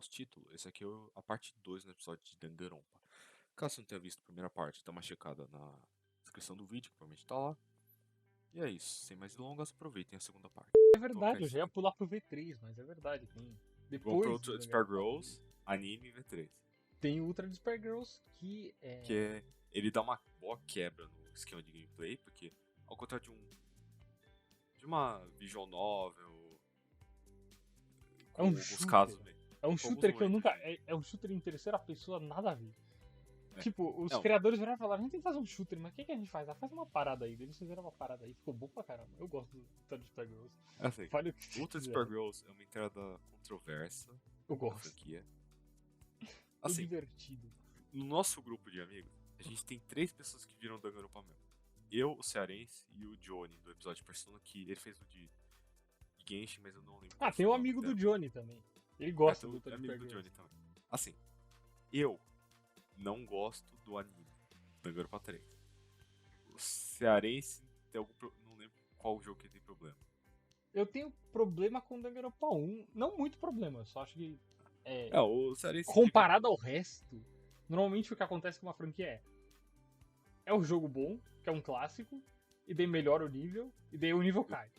nosso título, esse aqui é a parte 2 no episódio de Danganronpa. Caso você não tenha visto a primeira parte, dá uma checada na descrição do vídeo, que provavelmente tá lá. E é isso, sem mais delongas, aproveitem a segunda parte. É Então, cá verdade, eu já ia pular pro V3, mas é verdade, tem. vamos pro Depois Ultra do Despair Danganronpa 1, Girls, anime V3. tem o Ultra Despair Girls, que Que é. é, ele dá uma boa quebra no esquema de gameplay, porque ao contrário de uma visual novel, É com um alguns shooter. casos, É um com alguns shooter que eu momentos nunca. de... É um shooter em terceira pessoa, nada a ver. É, Tipo, os não, criadores vieram e falaram: a gente tem que fazer um shooter, mas o que a gente faz? Ah, faz uma parada aí. Eles fizeram uma parada aí, ficou bom pra caramba. Eu gosto do Ultra Despair Girls. assim, Fale o que você Ultra quiser. Despair Girls é uma entrada controversa Eu da gosto. franquia. É Assim, divertido. no nosso grupo de amigos, a gente tem 3 pessoas que viram Danganronpa mesmo. Eu, o Cearense e o Johnny, do episódio de Persona, que ele fez o de Genshin, mas eu não lembro Ah, qual tem foi o o nome amigo do dela. Johnny também. Ele É, gosta tem do o Ultra amigo Despair do Girls. Johnny também. Assim, eu não gosto do anime Danganronpa 3. O Cearense tem não lembro qual jogo que tem problema. Eu tenho problema com Danganronpa 1. Não muito problema, eu só acho que. É, o Cearense devia... Comparado ao resto, normalmente o que acontece com uma franquia é o jogo bom, que é um clássico, e daí melhora o nível, e daí o nível cai.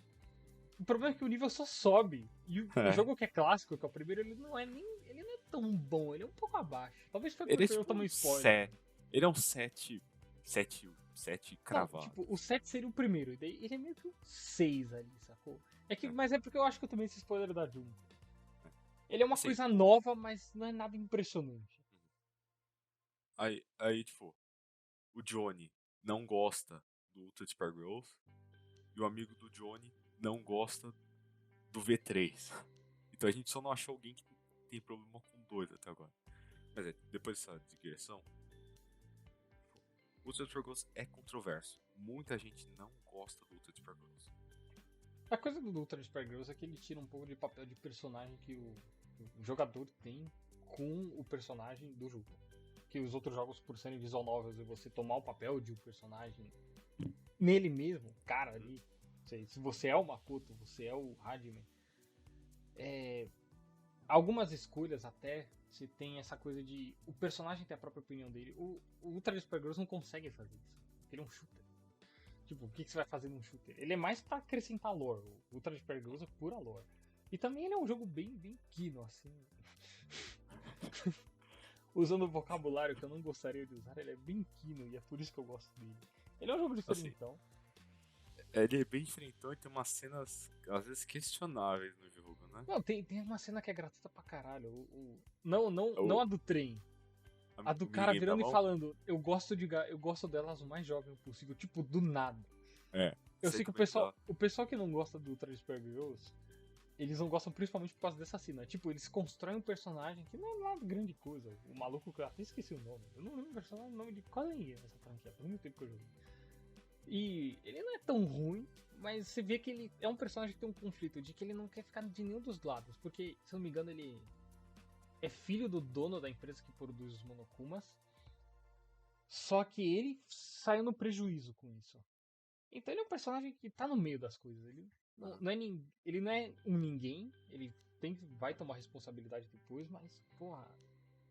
O problema é que o nível só sobe. E o É. jogo que é clássico, que é o primeiro, ele não é tão bom, ele é um pouco abaixo. Talvez foi Ele é porque eu tipo tomei um spoiler. 7. Ele é um 7 Não, cravado. tipo, o 7 seria o primeiro, e daí ele é meio que um 6 ali, sacou? É. Mas é porque eu acho que eu tomei esse spoiler da Jun. Ele é uma Assim, coisa nova, mas não é nada impressionante. aí, tipo, o Johnny não gosta do Ultra Despair Girls e o amigo do Johnny não gosta do V3. Então a gente só não achou alguém que tem problema com dois até agora. Mas depois dessa digressão, o Ultra Despair Girls é controverso. Muita gente não gosta do Ultra Despair Girls. A coisa do Ultra Despair Girls é que ele tira um pouco de papel de personagem que o jogador tem com o personagem do jogo. Que os outros jogos, por serem visual novels e você tomar o papel de um personagem nele mesmo, cara ali. Se você é o Makoto, você é o Hajime. Algumas escolhas até você tem essa coisa de o personagem ter a própria opinião dele. O Ultra Despair Girls não consegue fazer isso. Ele é um shooter. Tipo, o que você vai fazer num shooter? Ele é mais pra acrescentar lore. O Ultra Despair Girls é pura lore. E também ele é um jogo bem kino, assim. Usando o vocabulário que eu não gostaria de usar, ele é bem kino e é por isso que eu gosto dele. Ele é um jogo diferentão. Ele é bem diferentão e tem umas cenas, às vezes, questionáveis no jogo, né? Não, tem uma cena que é gratuita pra caralho. Não a do trem. A do O cara minigame da virando e mão? falando, eu gosto delas o mais jovem possível, tipo, do nada. É. Eu Sei sei que como é que dá. o pessoal que não gosta do Ultra Despair Girls, eles não gostam principalmente por causa dessa cena. Tipo, eles constroem um personagem que não é nada grande coisa. O maluco que eu até esqueci o nome. Eu não lembro o nome de quase ninguém nessa franquia. Faz muito tempo que eu joguei. E ele não é tão ruim, mas você vê que ele é um personagem que tem um conflito de que ele não quer ficar de nenhum dos lados. Porque, se eu não me engano, ele é filho do dono da empresa que produz os Monokumas. Só que ele saiu no prejuízo com isso. Então ele é um personagem que tá no meio das coisas. Ele não é um ninguém. Ele vai tomar responsabilidade depois, mas, porra,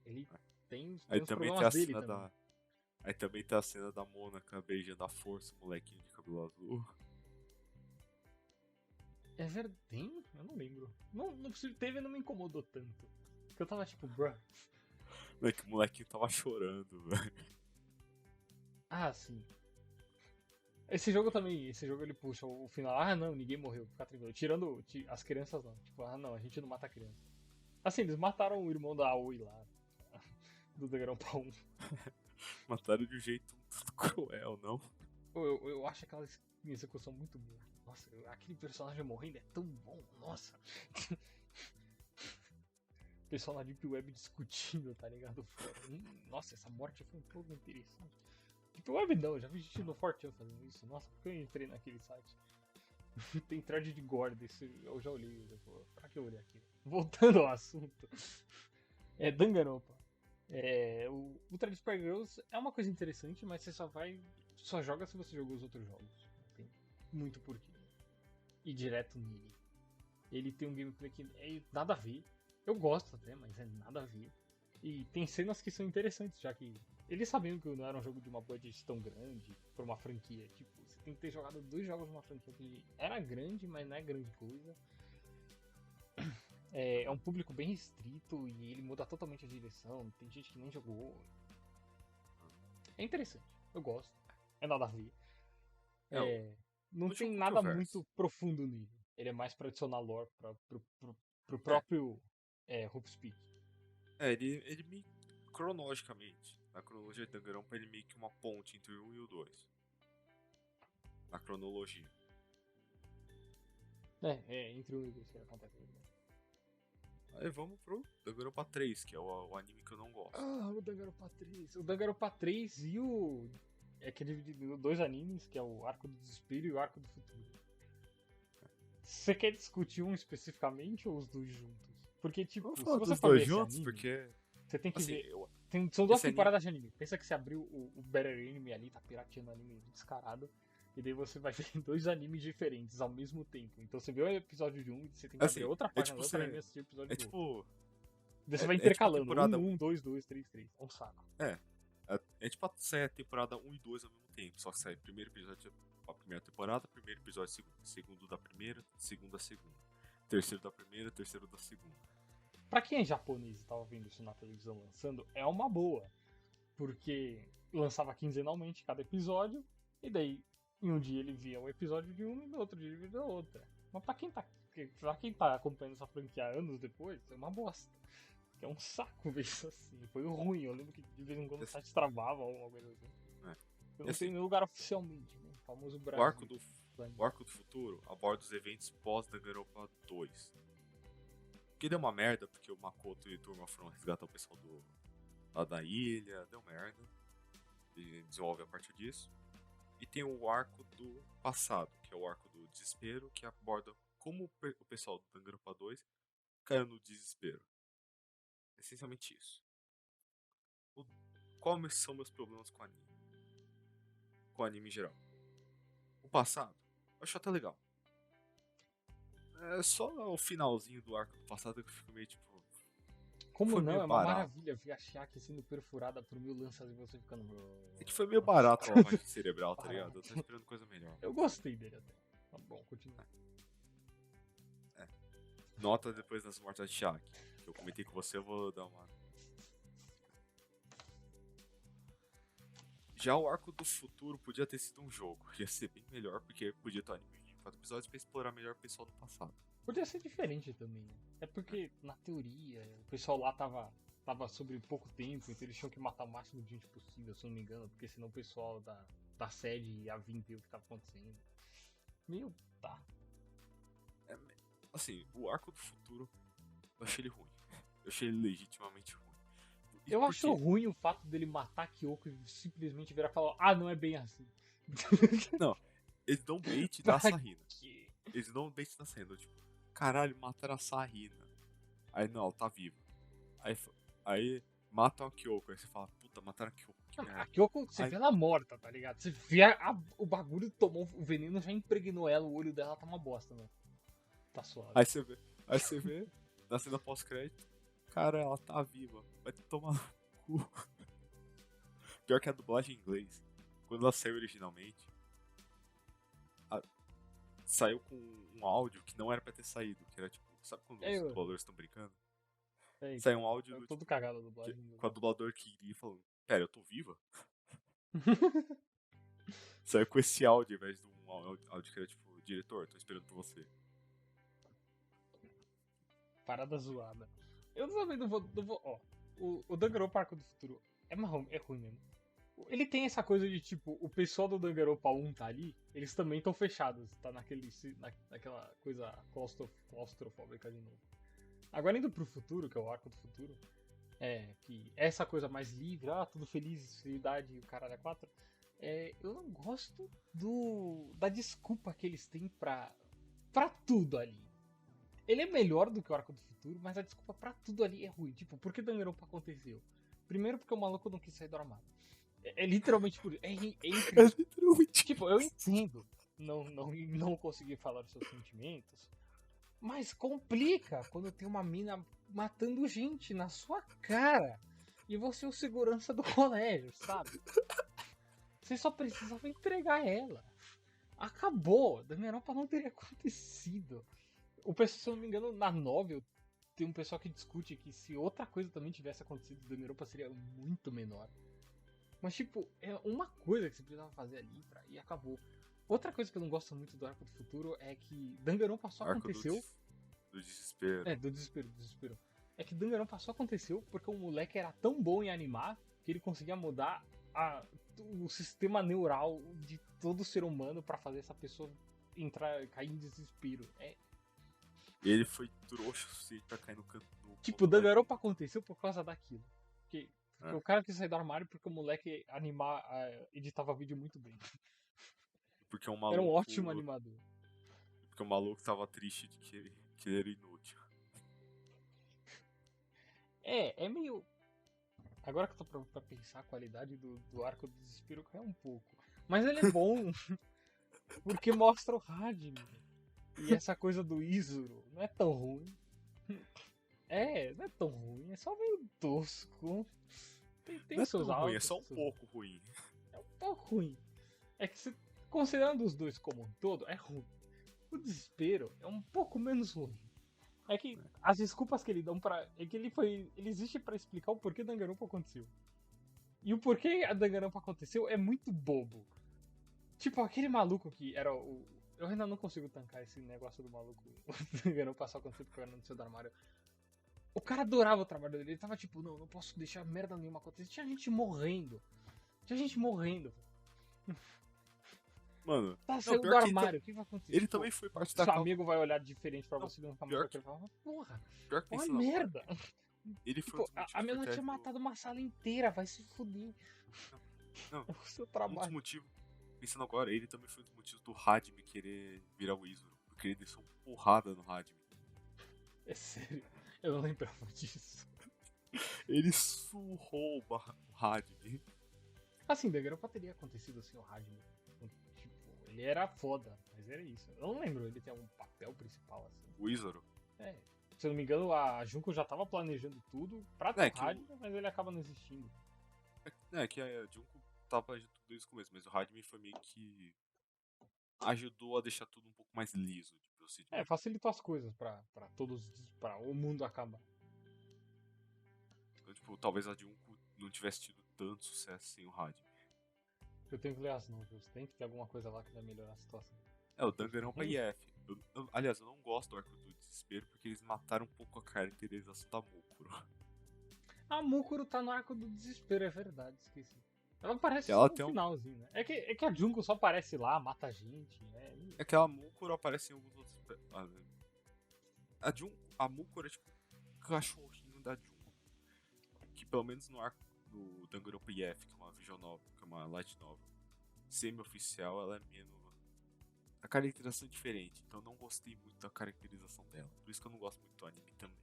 ele tem Aí os também tem problemas a dele cena também. da. Aí também tem a cena da Mônaca beijando a força, o molequinho de cabelo azul. É verdade? Eu não lembro. Não teve não me incomodou tanto. Porque eu tava tipo, bruh. Não é que o molequinho tava chorando, velho. Ah, sim. Esse jogo ele puxa o final. Ah, não, ninguém morreu. Fica tranquilo. Tirando as crianças, não. Tipo, ah, não, a gente não mata criança. Assim, eles mataram o irmão da Aoi lá. Do Danganronpa 1. Mataram de um jeito muito cruel, não? Eu acho aquela execução muito boa. Nossa, aquele personagem morrendo é tão bom. Nossa. O pessoal na Deep Web discutindo, tá ligado? Nossa, essa morte foi um pouco interessante. Deep Web não, já vi gente no 4chan fazendo isso. Nossa, por que eu entrei naquele site? Tem thread de gore desse, eu já olhei. Pra que eu olhei aqui? Voltando ao assunto. É Danganronpa. O Ultra Despair Girls é uma coisa interessante, mas você só joga se você jogou os outros jogos. Não tem muito porquê. Ir direto nele. Ele tem um gameplay que é nada a ver. Eu gosto até, mas é nada a ver. E tem cenas que são interessantes, já que eles sabiam que não era um jogo de uma budget tão grande pra uma franquia. Tipo, você tem que ter jogado 2 jogos de uma franquia que era grande, mas não é grande coisa. É um público bem restrito e ele muda totalmente a direção. Tem gente que nem jogou. É interessante, eu gosto. É nada a ver. Não Não tinha tem um nada controverso. muito profundo nele. Ele é mais pra adicionar lore pro próprio Hoopspeak. Ele meio cronologicamente, na cronologia de Danganronpa, ele meio que uma ponte entre o 1 e o 2. Na cronologia. Entre um e dois que acontece. Aí vamos pro Danganronpa 3, que é o anime que eu não gosto. O Danganronpa 3. O Danganronpa 3 e o... que é dividido em 2 animes, que é o Arco do Desespero e o Arco do Futuro. Você quer discutir um especificamente ou os dois juntos? Porque, tipo, Vamos se falar você dos for dois ver esse juntos, anime, porque... você tem que Assim, ver... São 2 esse anime- temporadas de anime. Pensa que você abriu o Better Anime ali, tá pirateando anime descarado. E daí você vai ver 2 animes diferentes ao mesmo tempo. Então você vê o episódio de um e você tem que abrir outra página do outro anime e assistir o episódio do outro. Daí você vai tipo a intercalando. temporada... 1, 2, 2, 3, 3. É um saco. É tipo sai a temporada 1 e 2 ao mesmo tempo. Só que sai primeiro episódio da primeira temporada, primeiro episódio segundo da primeira, segundo da segunda. Terceiro da primeira, terceiro da segunda. Pra quem é japonês e tava vendo isso na televisão lançando, é uma boa. Porque lançava quinzenalmente cada episódio, e daí em um dia ele via um episódio de um e no outro dia ele via outra. Mas pra quem tá acompanhando essa franquia anos depois, é uma bosta. É um saco ver isso assim. Foi ruim, eu lembro que de vez em quando o site travava ou alguma coisa assim. Eu não sei em nenhum lugar oficialmente, né? O famoso Brasil. O arco do futuro aborda os eventos pós Danganronpa 2. Que deu uma merda, porque o Makoto e a turma foram resgatar o pessoal lá da ilha, deu merda. E desenvolve a partir disso. E tem o arco do passado, que é o arco do desespero, que aborda como o pessoal do Danganronpa 2 caiu no desespero. Essencialmente isso. Quais são meus problemas com o anime? Com o anime em geral. O passado, eu acho até legal. É só o finalzinho do arco do passado que eu fico meio tipo... Como foi não? meio É uma barato. maravilha ver a Shaq sendo perfurada por 1000 lanças e você ficando... É que foi meio barato a lavagem cerebral, tá ligado? Eu tô esperando coisa melhor. Eu gostei dele até. Tá bom, continua. Nota depois das mortes de Shaq. Que eu comentei com você, eu vou dar uma... Já o arco do futuro podia ter sido um jogo. Ia ser bem melhor, porque podia ter um anime de 4 episódios pra explorar melhor o pessoal do passado. Podia ser diferente também, né? É porque, na teoria, o pessoal lá tava sobre pouco tempo, então eles tinham que matar o máximo de gente possível, se eu não me engano, porque senão o pessoal da sede ia vir ver o que tava acontecendo. Meu, tá. Assim, o arco do futuro, eu achei ele ruim. Eu achei ele legitimamente ruim. E Eu por acho quê? ruim o fato dele matar Kyoko e simplesmente virar e falar, ah, não é bem assim. Não, eles dão bait Pra da Sarina. quê? Eles dão bait da Sarina. Tipo, caralho, mataram a Sarina. Aí não, ela tá viva. Aí matam a Kyoko. Aí você fala, puta, mataram a Kyoko. Que A merda. Kyoko, você Aí- vê ela morta, tá ligado? Você vê o bagulho tomou, o veneno já impregnou ela, o olho dela tá uma bosta, né? Tá suave. Aí você vê, na cena pós-crédito, cara, ela tá viva. Vai tomar no cu. Pior que a dublagem em inglês. Quando ela saiu originalmente, saiu com um áudio que não era pra ter saído. Que era tipo, sabe quando os dubladores estão brincando? Saiu um áudio do, todo tipo, cagado a dublagem. com a dublador que iria falando, pera, eu tô viva? Saiu com esse áudio ao invés de um áudio que era tipo, diretor, tô esperando por você. Parada zoada. Eu também não vou. Ó, o Danganronpa Arco do Futuro é marrom, é ruim mesmo. Ele tem essa coisa de tipo, o pessoal do Danganronpa 1 tá ali, eles também estão fechados, tá naquela coisa claustrofóbica de novo. Agora indo pro futuro, que é o Arco do Futuro, que é essa coisa mais livre, tudo feliz, felicidade e o caralho é 4. Eu não gosto da desculpa que eles têm pra tudo ali. Ele é melhor do que o Arco do Futuro, mas a desculpa pra tudo ali é ruim. Tipo, por que Danganronpa aconteceu? Primeiro porque o maluco não quis sair do armário. É literalmente por isso. É incrível. literalmente. Tipo, eu entendo não conseguir falar os seus sentimentos, mas complica quando tem uma mina matando gente na sua cara. E você é o segurança do colégio, sabe? Você só precisava entregar ela. Acabou. Danganronpa não teria acontecido. O pessoal, se eu não me engano, na novel, tem um pessoal que discute que se outra coisa também tivesse acontecido, Danganronpa seria muito menor. Mas, tipo, é uma coisa que você precisava fazer ali e acabou. Outra coisa que eu não gosto muito do Arco do Futuro é que Danganronpa só Arco aconteceu... do desespero. É, do desespero. É que Danganronpa só aconteceu porque o moleque era tão bom em animar que ele conseguia mudar o sistema neural de todo ser humano pra fazer essa pessoa cair em desespero. E ele foi trouxa o suficiente pra cair no canto do. Tipo, Danganronpa aconteceu por causa daquilo. Porque É. o cara quis sair do armário porque o moleque editava vídeo muito bem. Porque um maluco. Era um ótimo animador. Porque o maluco tava triste de que ele era inútil. É meio. Agora que eu tô pra pensar, a qualidade do Arco do Desespero caiu um pouco. Mas ele é bom. Porque mostra o Hajime. E essa coisa do Izuru não é tão ruim. Não é tão ruim, é só meio tosco. Tem Não é seus tão ruim, é altos, só um pouco ruim. É um pouco ruim. É que considerando os dois como um todo, é ruim. O Desespero é um pouco menos ruim. É que as desculpas que ele dão pra... É que ele existe pra explicar o porquê Danganronpa aconteceu. E o porquê a Danganronpa aconteceu é muito bobo. Tipo, aquele maluco que era o... Eu ainda não consigo tancar esse negócio do maluco. O Danganronpa só aconteceu porque eu era no seu armário. O cara adorava o trabalho dele. Ele tava tipo, não posso deixar merda nenhuma acontecer. Tinha gente morrendo. Mano, Tá não, saindo do pior que armário, o que vai acontecer? ele também foi parte da Seu causa. amigo vai olhar diferente pra você e nunca mais pior vai falar, porra, Pior que olha pensando merda. ele foi Tipo, um dos motivos a menina porque tinha matado uma sala inteira, vai se fuder. Não, É o seu um dos trabalho. motivos, pensando agora, ele também foi um dos motivos do Hajime querer virar o Izuru. Porque ele desceu uma porrada no Hajime. É sério, eu não lembrava disso. Ele surrou o Hajime. Assim, Danganronpa teria acontecido assim o Hajime. Tipo, ele era foda, mas era isso. Eu não lembro ele ter um papel principal assim. O Izuru. Se eu não me engano, a Junko já tava planejando tudo pra ter o que Hajime, mas ele acaba não existindo. Que a Junko tava planejando tudo desde o começo, mas o Hajime foi meio que ajudou a deixar tudo um pouco mais liso de procedimento. Facilitou as coisas pra o mundo acabar. Então, tipo, talvez a Junko não tivesse tido tanto sucesso sem o Hajime. Eu tenho que ler as novels, tem que ter alguma coisa lá que vai melhorar a situação. O Danganronpa IF. Aliás, eu não gosto do Arco do Desespero porque eles mataram um pouco a caracterização da Mukuro. A Mukuro tá no Arco do Desespero, é verdade, esqueci. Ela aparece Ela só tem no finalzinho, né? É que a Junko só aparece lá, mata gente, né? É que a Mukuro aparece em alguns outros. A Mukuro é tipo o cachorrinho da Junko. Que pelo menos no arco do Danganronpa IF, que é uma visual novel, que é uma light novel semi-oficial, ela é menos. A caracterização é diferente, então eu não gostei muito da caracterização dela. Por isso que eu não gosto muito do anime também.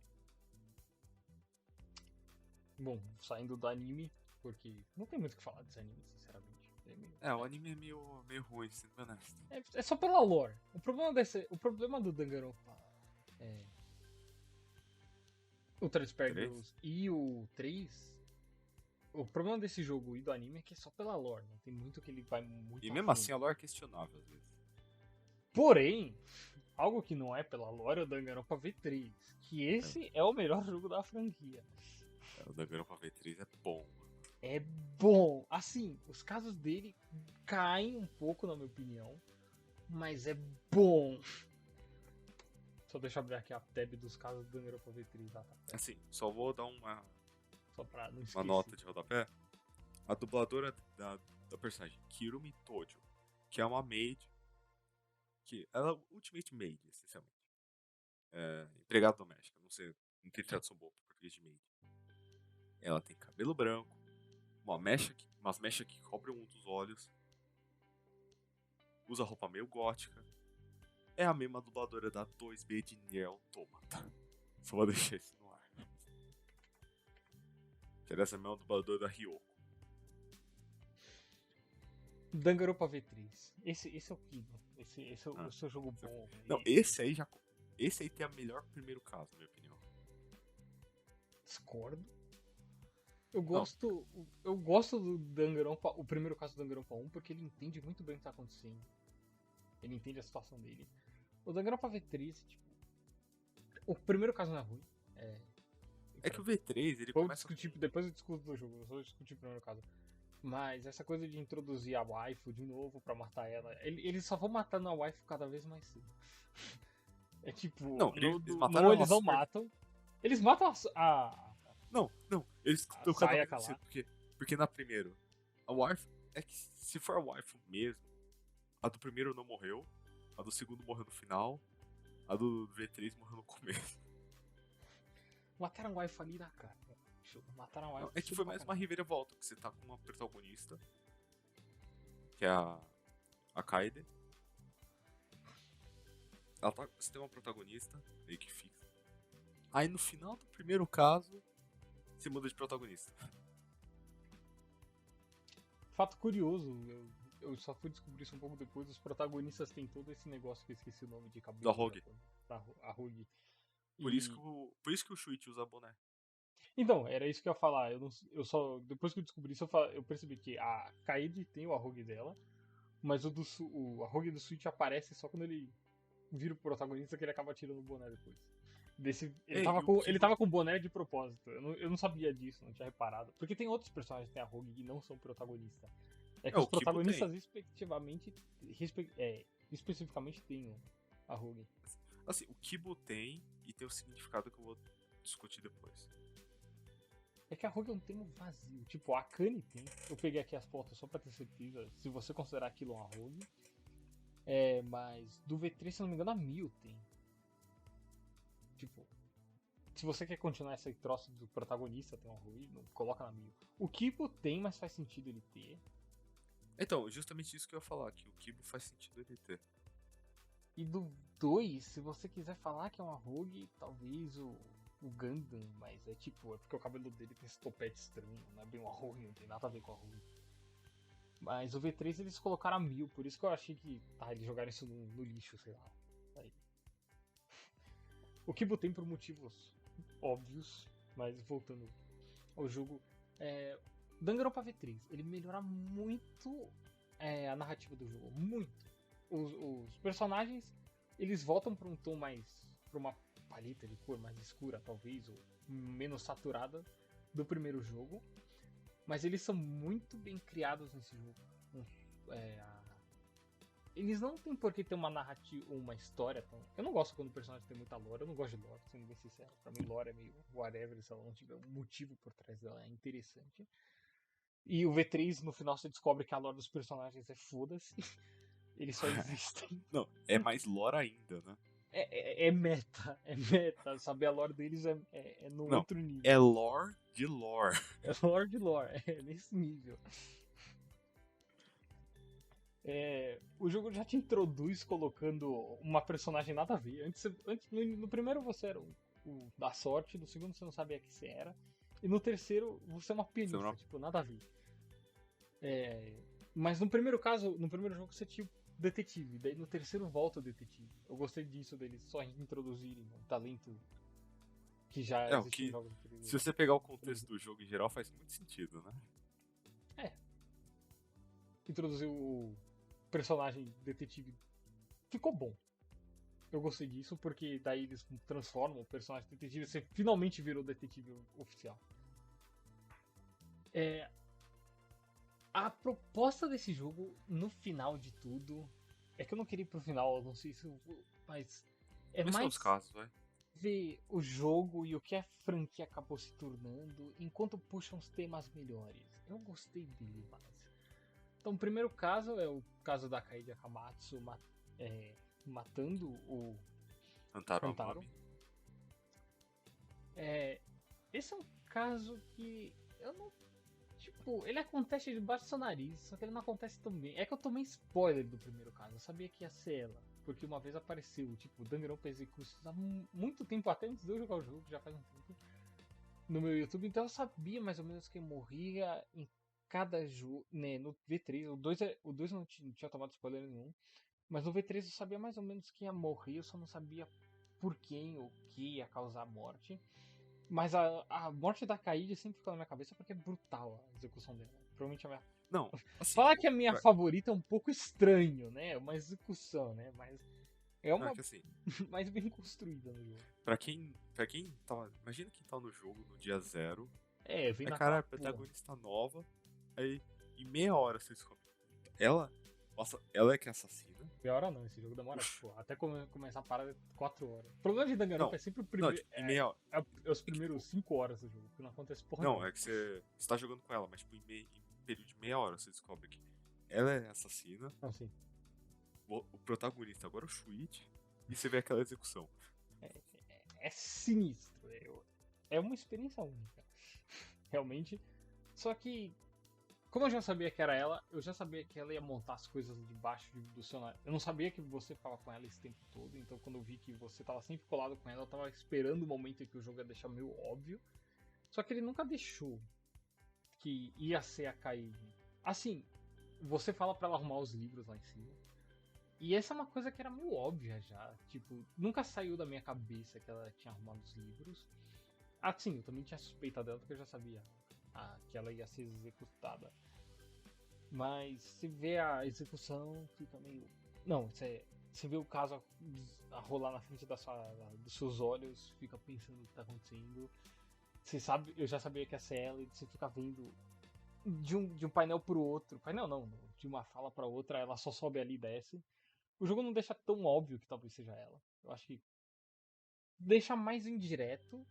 Bom, saindo do anime, porque não tem muito o que falar desse anime, sinceramente. O anime é meio ruim, sendo honesto. É só pela lore. O problema do Danganronpa o Transparent Girls e o 3. O problema desse jogo e do anime é que é só pela lore, não tem muito que ele vai muito. E mesmo assim a lore é questionável às vezes. Porém, algo que não é pela lore é o Danganronpa V3, que esse é o melhor jogo da franquia. O Danganronpa V3 é bom. É bom. Assim, os casos dele caem um pouco, na minha opinião, mas é bom. Só deixa eu abrir aqui a tab dos casos do Danganronpa V3. Tá? Assim, só vou dar uma Pra não esquecer. uma nota de rodapé. A dubladora da personagem, Kirumi Tojo, que é uma maid, que ela é Ultimate Maid, essencialmente. Empregada doméstica, não tem tradução boa para português de maid. Ela tem cabelo branco, umas mechas que cobrem um dos olhos, usa roupa meio gótica. É a mesma dubladora da 2B de Nier Automata. Só vou deixar isso no ar. Que é dessa mesma dubladora da Ryoko. Danganronpa V3. Esse é o pico. Esse é o seu jogo bom. Não, esse aí tem a melhor primeiro caso, na minha opinião. discordo. Eu Não, gosto, eu gosto do Danganronpa, o primeiro caso do Danganronpa 1, porque ele entende muito bem o que tá acontecendo. Ele entende a situação dele. O Danganronpa V3, tipo, o primeiro caso não é ruim. é que o V3, ele Vou começa discutir, com... depois eu discuto do jogo, eu vou discutir o primeiro caso. Mas essa coisa de introduzir a waifu de novo pra matar ela, eles só vão matando a waifu cada vez mais cedo. É tipo, Não, eles no mataram ela eles não super... matam. Eles matam Não, eles a estão cada vez Sayaka mais lá. cedo. Porque na primeira, a waifu... É que se for a waifu mesmo, a do primeiro não morreu, a do segundo morreu no final, a do V3 morreu no começo. Mataram a waifu ali na cara. Mataram a Não, waifu é que cedo foi pra mais uma caralho. reviravolta, que você tá com uma protagonista, que é a Kaede. Você tem uma protagonista, meio que fixa. Aí no final do primeiro caso, você muda de protagonista. Fato curioso, eu só fui descobrir isso um pouco depois. Os protagonistas têm todo esse negócio que eu esqueci o nome de Da cabelo no Rogue. Japão. A Rogue. E Por isso que o Shuichi usa boné. então, era isso que eu ia falar. Eu só. Depois que eu descobri isso, eu percebi que a Kaede tem o Arrogue dela, mas o Arrogue do Switch aparece só quando ele vira o protagonista que ele acaba tirando o boné depois. É, e o Ele Kibo... tava com o boné de propósito. Eu não sabia disso, não tinha reparado. Porque tem outros personagens que tem a Rogue que não são protagonistas. É É, que os o Kibo protagonistas, tem. especificamente, têm a Rogue. Assim, o Kibo tem e tem o significado que eu vou discutir depois. É que a Rogue é um termo vazio. Tipo, a Akane tem. Eu peguei aqui as fotos só pra ter certeza. Se você considerar aquilo uma Rogue. Mas do V3, se não me engano, a Mil tem. Tipo, se você quer continuar esse troço do protagonista ter uma Rogue, não coloca na Mil. O Kibo tem, mas faz sentido ele ter. Então, justamente isso que eu ia falar, que o Kibo faz sentido ele ter. E do 2, se você quiser falar que é uma Rogue, talvez o Gundam, mas é tipo, é porque o cabelo dele tem esse topete estranho, não é bem uma Rogue, não tem nada a ver com a Rogue. Mas o V3 eles colocaram a 1000, por isso que eu achei que eles jogaram isso no lixo, sei lá. Aí. O Kibo tem por motivos óbvios, mas voltando ao jogo, Danganronpa V3, ele melhora muito a narrativa do jogo, muito. Os personagens, eles voltam para um tom mais, para uma paleta de cor mais escura, talvez, ou menos saturada do primeiro jogo, mas eles são muito bem criados nesse jogo. Eles não tem por que ter uma narrativa, uma história tão... Eu não gosto quando o personagem tem muita lore, eu não gosto de lore, sendo bem sincero. Pra mim, lore é meio whatever, se ela não tiver um motivo por trás dela, é interessante. E o V3, no final, você descobre que a lore dos personagens é foda-se. Eles só existem. Não, é mais lore ainda, né? É meta, é meta. Saber a lore deles é no Não, outro nível. é lore de lore. É lore de lore, é nesse nível. O jogo já te introduz colocando uma personagem nada a ver. No primeiro você era o da sorte, no segundo você não sabia que você era, e no terceiro você é uma pianista, tipo, nada a ver. Mas no primeiro caso, no primeiro jogo você tinha o detetive, daí no terceiro volta o detetive. Eu gostei disso, deles só introduzirem um talento que já O existe em que, jogos anteriores. se você pegar o contexto do jogo em geral, faz muito sentido, né? Introduzir o personagem detetive ficou bom. Eu gostei disso porque daí eles transformam o personagem detetive, você finalmente virou detetive oficial. A proposta desse jogo, no final de tudo, é que eu não queria ir pro final, eu não sei se mas é Esse é mais os casos, vai. ver o jogo e o que a franquia acabou se tornando enquanto puxa uns temas melhores. Eu gostei dele mais. Então, o primeiro caso é o caso da Kaede Akamatsu matando o Hantaro Hantaro. Amami. Esse é um caso que eu não. Tipo, ele acontece debaixo do seu nariz, só que ele não acontece tão bem. É que eu tomei spoiler do primeiro caso, eu sabia que ia ser ela. Porque uma vez apareceu, tipo, Danganronpa Executions há muito tempo, até antes de eu jogar o jogo, já faz um tempo, no meu YouTube, então eu sabia mais ou menos quem morria em cada jogo, né, no V3, o 2 não tinha tomado spoiler nenhum, mas no V3 eu sabia mais ou menos quem ia morrer, eu só não sabia por quem ou que ia causar a morte. Mas a morte da Kaede sempre ficou na minha cabeça porque é brutal a execução dela. Provavelmente a minha. Não, assim, Falar que a minha pra- favorita é um pouco estranho, né? É uma execução, né? Mas é não, é uma que assim, mais bem construída no jogo. pra quem tava, imagina quem tá no jogo no dia zero, É, vem aí naquela cara, porra. protagonista nova, aí em meia hora você descobre. Ela, nossa, ela é que é assassina. Meia hora não, esse jogo demora, tipo, até começar a parada 4 horas. O problema de Danganronpa Não, é sempre o não, primeiro. tipo, em meia hora. É os É que, primeiros tipo, 5 horas do jogo, que não acontece porra não, nenhuma. é que você tá jogando com ela, mas tipo, em período de meia hora você descobre que ela é assassina, Assim, o protagonista agora é o Shuichi, e você vê aquela execução. é sinistro. É uma experiência única. Realmente. Só que, como eu já sabia que era ela, eu já sabia que ela ia montar as coisas debaixo do seu nariz. Eu não sabia que você ficava com ela esse tempo todo, então quando eu vi que você tava sempre colado com ela, eu tava esperando o momento em que o jogo ia deixar meio óbvio. Só que ele nunca deixou que ia ser a Kaede. Assim, você fala pra ela arrumar os livros lá em cima. E essa é uma coisa que era meio óbvia já. Tipo, nunca saiu da minha cabeça que ela tinha arrumado os livros. Ah, sim, eu também tinha suspeita dela porque eu já sabia que ela ia ser executada. Mas se vê a execução, fica meio. Não, você vê o caso a rolar na frente dos seus olhos, fica pensando o que tá acontecendo. Você sabe, eu já sabia que ia ser ela, e você fica vendo de um painel pro outro. Painel não, de uma fala pra outra, ela só sobe ali e desce. O jogo não deixa tão óbvio que talvez seja ela. Eu acho que deixa mais indireto,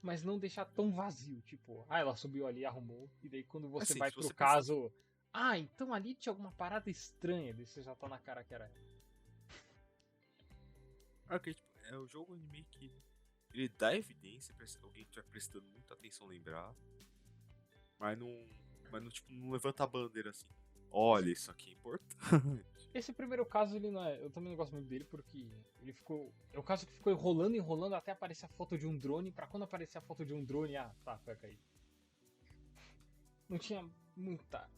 mas não deixa tão vazio. Tipo, ela subiu ali, arrumou. E daí quando você Assim, vai se pro você pensar bem, caso. Então ali tinha alguma parada estranha. Daí você já tá na cara que era ela. ok, tipo, é o jogo anime que ele dá evidência pra alguém que estiver prestando muita atenção lembrar, mas não, tipo, não levanta a bandeira assim. Olha, isso aqui é importante. Esse primeiro caso, ele não é. Eu também não gosto muito dele porque ele ficou. É o caso que ficou enrolando, enrolando até aparecer a foto de um drone. Pra quando aparecer a foto de um drone, tá, foi cair. Não tinha muita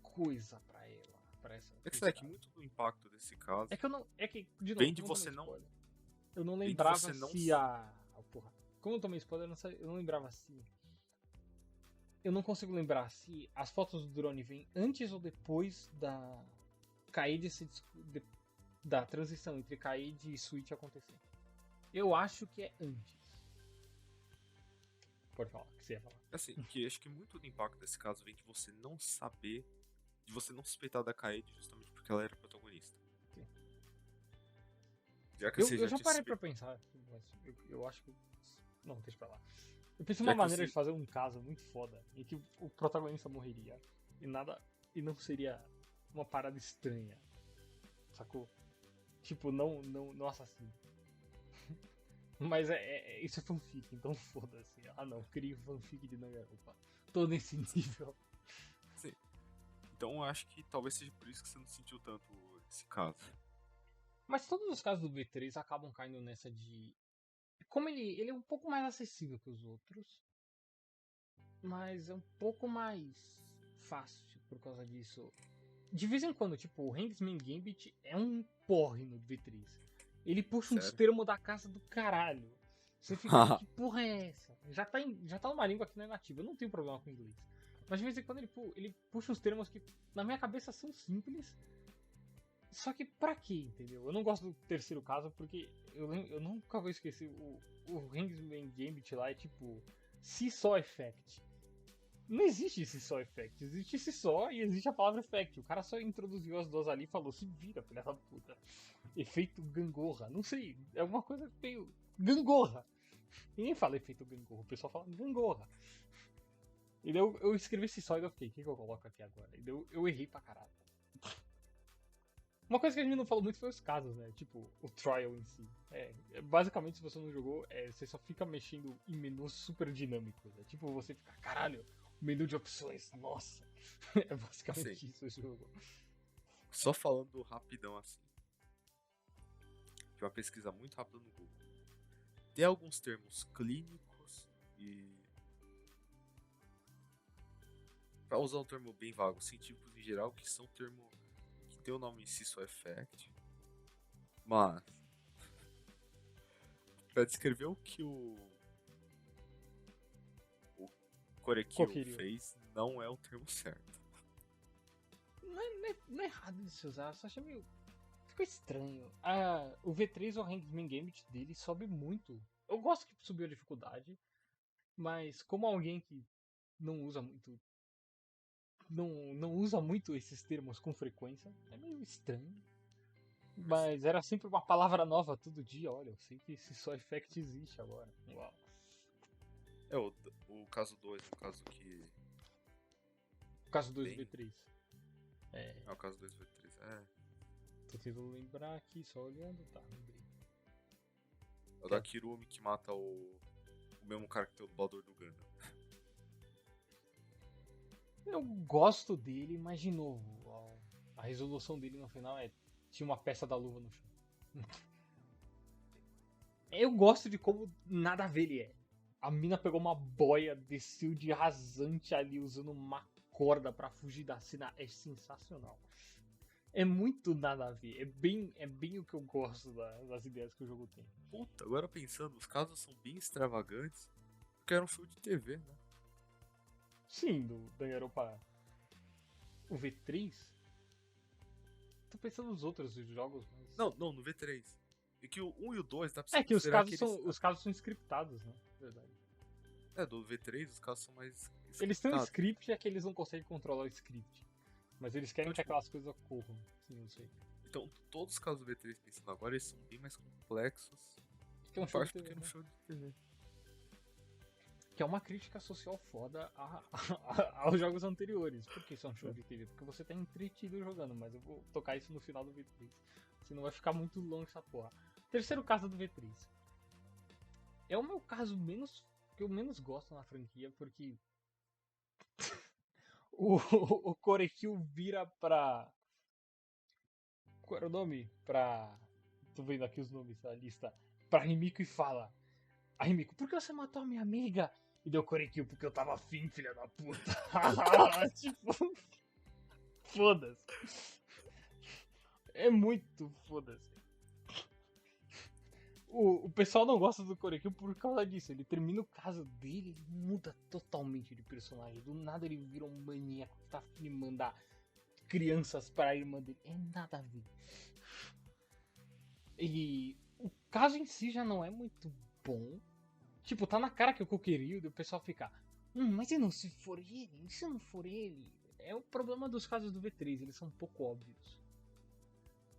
coisa pra ela, pra essa É que, esse sabe, que caso. muito do impacto desse caso É que eu não. É que, de novo, vem de como eu tomei você não. spoiler, eu não Vem de lembrava você não. se a. Porra. Como eu tomei spoiler, eu não lembrava se. Eu não consigo lembrar se as fotos do drone vêm antes ou depois da. Kaede se. Da transição entre Kaede e Switch acontecer. Eu acho que é antes. Pode falar, o que você ia falar. Assim, que acho que muito do impacto desse caso vem de você não saber, de você não suspeitar da Kaede justamente porque ela era a protagonista. Sim. Já que Eu, você eu já já tinha parei pra suspeitado. pensar, mas eu acho que. Não, deixa pra lá. Eu pensei Já uma que maneira de você. fazer um caso muito foda em que o protagonista morreria e nada. E não seria uma parada estranha. Sacou? Tipo, não assassino. Mas isso é fanfic, então foda-se. Não, crio fanfic de Danganronpa. Tô nesse nível. Sim. Então eu acho que talvez seja por isso que você não sentiu tanto esse caso. Mas todos os casos do V3 acabam caindo nessa de. Como ele é um pouco mais acessível que os outros, mas é um pouco mais fácil por causa disso. De vez em quando, tipo, o Hangsman Gambit é um porre no V3. Ele puxa uns Sério? termos da casa do caralho. Você fica, que porra é essa? Já tá numa língua que não é nativa, eu não tenho problema com inglês. Mas de vez em quando ele puxa uns termos que na minha cabeça são simples. Só que pra quê, entendeu? Eu não gosto do terceiro caso porque eu nunca vou esquecer o Hangsman Gambit lá é tipo Seesaw Effect. Não existe esse só effect, existe esse só e existe a palavra effect. O cara só introduziu as duas ali e falou: se vira, filha da puta. Efeito gangorra, não sei, é alguma coisa meio. Gangorra! Ninguém fala efeito gangorra, o pessoal fala gangorra. E daí eu escrevi esse só e eu fiquei: o que eu coloco aqui agora? E daí eu errei pra caralho. Uma coisa que a gente não falou muito foi os casos, né? Tipo, o trial em si. Basicamente, se você não jogou, você só fica mexendo em menus super dinâmicos. É tipo, você fica, caralho, menu de opções, nossa. É Assim, basicamente isso o jogo. só falando rapidão assim. De uma pesquisa muito rápida no Google. Tem alguns termos clínicos e. Pra usar um termo bem vago, científicos em geral, que são termo que tem o nome em si só effect. Mas. Pra descrever o que o Korekyu Kokiryu. fez não é o termo certo. Não é errado de se usar, só achei meio. Ficou estranho. O V3, o Hangman Gambit dele sobe muito. Eu gosto que subiu a dificuldade, mas como alguém que não usa muito. Não usa muito esses termos com frequência, é meio estranho. Mas era sempre uma palavra nova todo dia. Olha, eu sei que esse só effect existe agora. Uau. É, o caso 2, no caso que. O caso 2 Bem... V3. É o caso 2 V3. É. Tô tentando lembrar aqui, só olhando. Tá, lembrei. É o da Kirumi que mata o mesmo cara que tem o dublador do Gundam. Eu gosto dele, mas de novo, a resolução dele no final tinha uma peça da luva no chão. Eu gosto de como nada a ver ele é. A mina pegou uma boia, desceu de rasante ali usando uma corda pra fugir da cena. É sensacional. É muito nada a ver. É bem o que eu gosto das ideias que o jogo tem. Puta, agora pensando, os casos são bem extravagantes. Porque era um show de TV, né? Sim, do Danganronpa. O V3? Tô pensando nos outros jogos, mas. Não, no V3. E que o 1 e o 2 dá pra você É que considerar que os casos são scriptados, né? Verdade. É, do V3 os casos são mais Eles têm um scriptados. script, é que eles não conseguem controlar o script. Mas eles querem Então, que tipo, aquelas coisas ocorram. Sim, eu sei. então, todos os casos do V3 pensando agora, eles são bem mais complexos. Que é um Em show de parte TV, porque é um né? show de TV. Que é uma crítica social foda aos jogos anteriores. Por que isso é um show de TV? Porque você tá entretido jogando, mas eu vou tocar isso no final do V3. Senão vai ficar muito longe essa porra. Terceiro caso do V3. É o meu caso que eu menos gosto na franquia, porque o Korekyu vira pra. Qual era o nome? Tô vendo aqui os nomes da lista. Pra Himiko e fala: A Himiko, por que você matou a minha amiga? E deu Korekyu porque eu tava afim, filha da puta. Tipo, foda-se. É muito foda-se. O pessoal não gosta do Korekyu por causa disso. Ele termina o caso dele e muda totalmente de personagem. Do nada ele vira um maníaco que tá afim de mandar crianças pra irmã dele. É nada a ver. E o caso em si já não é muito bom. Tipo, tá na cara que o Kokiryu e o pessoal fica. Mas e não se for ele? E se não for ele? É o problema dos casos do V3, eles são um pouco óbvios.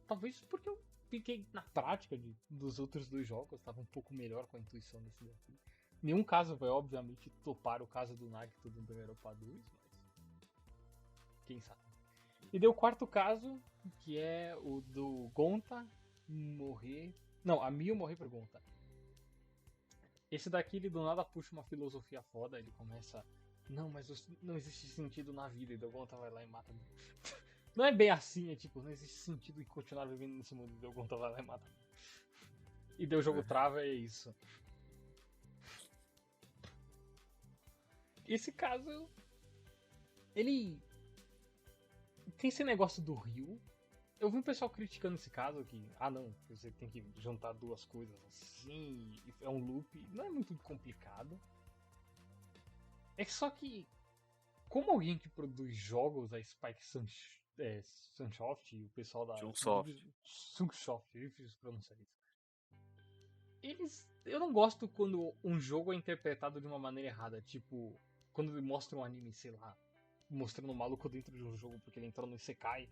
Talvez porque eu fiquei na prática dos outros dois jogos, tava um pouco melhor com a intuição desse daqui. Nenhum caso vai, obviamente, topar o caso do Nagito do Danganronpa 2, mas. Quem sabe? E deu o quarto caso, que é o do Gonta morrer. Não, a Mio morrer por Gonta. Esse daqui, ele do nada puxa uma filosofia foda, ele começa. Não, mas não existe sentido na vida, e o Gonta vai lá e mata. Não é bem assim, é tipo, não existe sentido em continuar vivendo nesse mundo, e o Gonta vai lá e mata. E deu o jogo trava, é isso. Esse caso, ele tem esse negócio do rio. Eu vi um pessoal criticando esse caso que, não, você tem que juntar duas coisas assim, é um loop. Não é muito complicado. É só que, como alguém que produz jogos, a Spike Sunsoft e o pessoal da Chunsoft. Sunsoft, eu difícil pronunciar isso. Eu não gosto quando um jogo é interpretado de uma maneira errada. Tipo, quando ele mostra um anime, sei lá, mostrando um maluco dentro de um jogo porque ele entrou no Isekai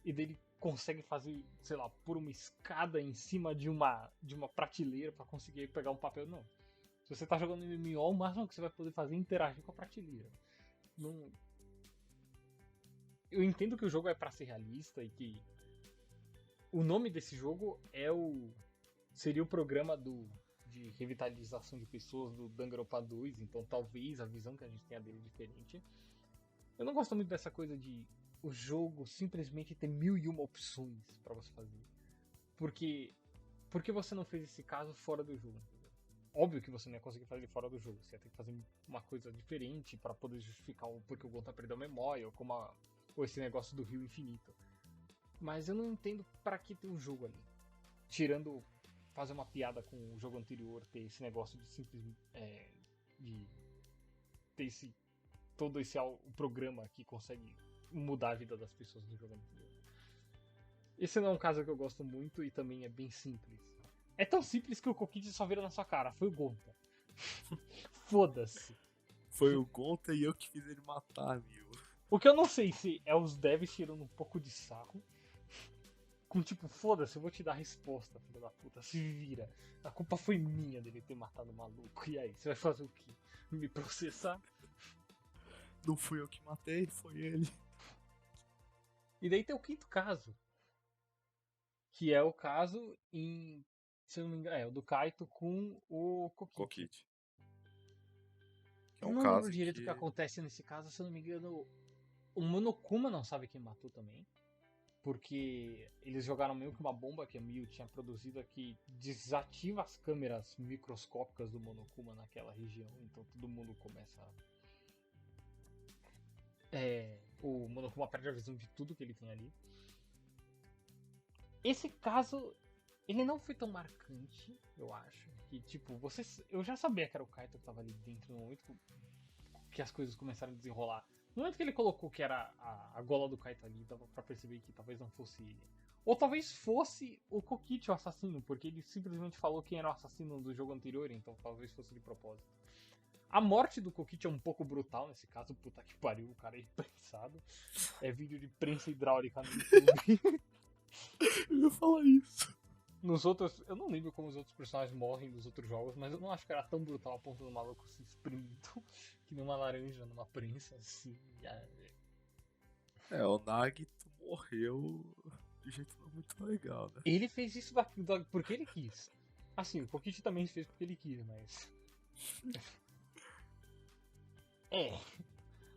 e dele consegue fazer, sei lá, por uma escada em cima de uma prateleira pra conseguir pegar um papel. Não. Se você tá jogando MMO, o máximo que você vai poder fazer é interagir com a prateleira. Não. Eu entendo que o jogo é pra ser realista e que o nome desse jogo seria o programa de revitalização de pessoas do Danganronpa 2, então talvez a visão que a gente tenha dele é diferente. Eu não gosto muito dessa coisa de o jogo simplesmente ter 1001 opções pra você fazer. Por que você não fez esse caso fora do jogo? Óbvio que você não ia conseguir fazer ele fora do jogo. Você ia ter que fazer uma coisa diferente pra poder justificar o porquê o Gonta perdeu a memória, ou esse negócio do rio infinito. Mas eu não entendo pra que ter um jogo ali. Tirando fazer uma piada com o jogo anterior, ter esse negócio de simplesmente. De ter todo esse o programa que consegue mudar a vida das pessoas no jogo anterior. Esse não é um caso que eu gosto muito e também é bem simples. É tão simples que o Kokiji só vira na sua cara. Foi o Gonta. Foda-se. Foi o Gonta e eu que fiz ele matar, meu. O que eu não sei se é os devs tirando um pouco de sarro. Com tipo, foda-se, eu vou te dar a resposta, filho da puta. Se vira. A culpa foi minha dele ter matado o maluco. E aí, você vai fazer o quê? Me processar? Não fui eu que matei, foi ele. E daí tem o quinto caso. Que é o caso em. Se eu não me engano, é o do Kaito com o Kokiji. Kokiji. Que é Eu um não caso lembro em direito o que... que acontece nesse caso, se eu não me engano. O Monokuma não sabe quem matou também. Porque eles jogaram meio que uma bomba que a Miu tinha produzido que desativa as câmeras microscópicas do Monokuma naquela região. Então todo mundo começa a... o Monokuma perde a visão de tudo que ele tem ali. Esse caso, ele não foi tão marcante, eu acho. Que tipo, eu já sabia que era o Kaito que tava ali dentro no momento que as coisas começaram a desenrolar. No momento que ele colocou que era a gola do Kaito ali, dava pra perceber que talvez não fosse ele. Ou talvez fosse o Kokichi o assassino, porque ele simplesmente falou quem era o assassino do jogo anterior, então talvez fosse de propósito. A morte do Kokichi é um pouco brutal nesse caso, puta que pariu, o cara é prensado. É vídeo de prensa hidráulica no YouTube. Eu ia falar isso. Nos outros, eu não lembro como os outros personagens morrem nos outros jogos, mas eu não acho que era tão brutal a ponto do maluco se espremido que numa laranja, numa prensa, assim. O Nagito morreu de jeito não muito legal, né? Ele fez isso porque ele quis. Assim, o Kokichi também fez porque ele quis, mas.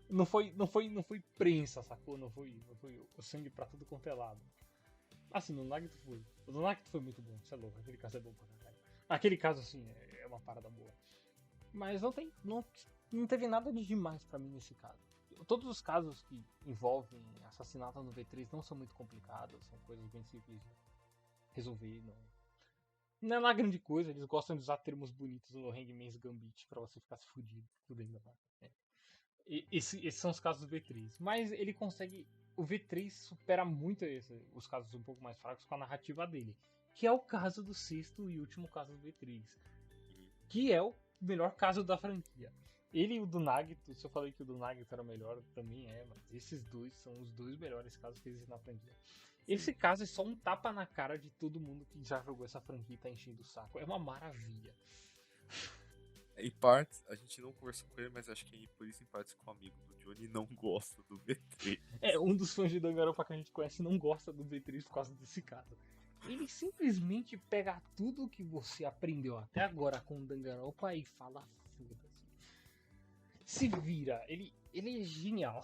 Não foi prensa, sacou? Não foi o sangue pra tudo quanto é lado. Assim, no Nagito foi. O do Nagito foi muito bom, você é louco, aquele caso é bom pra caralho. Aquele caso, assim, é uma parada boa. Mas não teve nada de demais pra mim nesse caso. Todos os casos que envolvem assassinato no V3 não são muito complicados, são coisas bem simples de resolver. Não é lá grande coisa, eles gostam de usar termos bonitos no Hangman's Gambit pra você ficar se fudendo lá. Esses são os casos do V3. Mas ele consegue. O V3 supera muito os casos um pouco mais fracos com a narrativa dele. Que é o caso do sexto e último caso do V3. Que é o melhor caso da franquia. Ele e o do Nagito, se eu falei que o do Nagito era o melhor, também mas esses dois são os dois melhores casos que existem na franquia. Esse caso é só um tapa na cara de todo mundo que já jogou essa franquia e tá enchendo o saco. É uma maravilha. Em partes, a gente não conversou com ele, mas acho que por isso em partes com o amigo do Johnny não gosta do V3. Um dos fãs de Danganronpa que a gente conhece não gosta do V3 por causa desse caso. Ele simplesmente pega tudo que você aprendeu até agora com Danganronpa e fala foda-se. Se vira, ele é genial.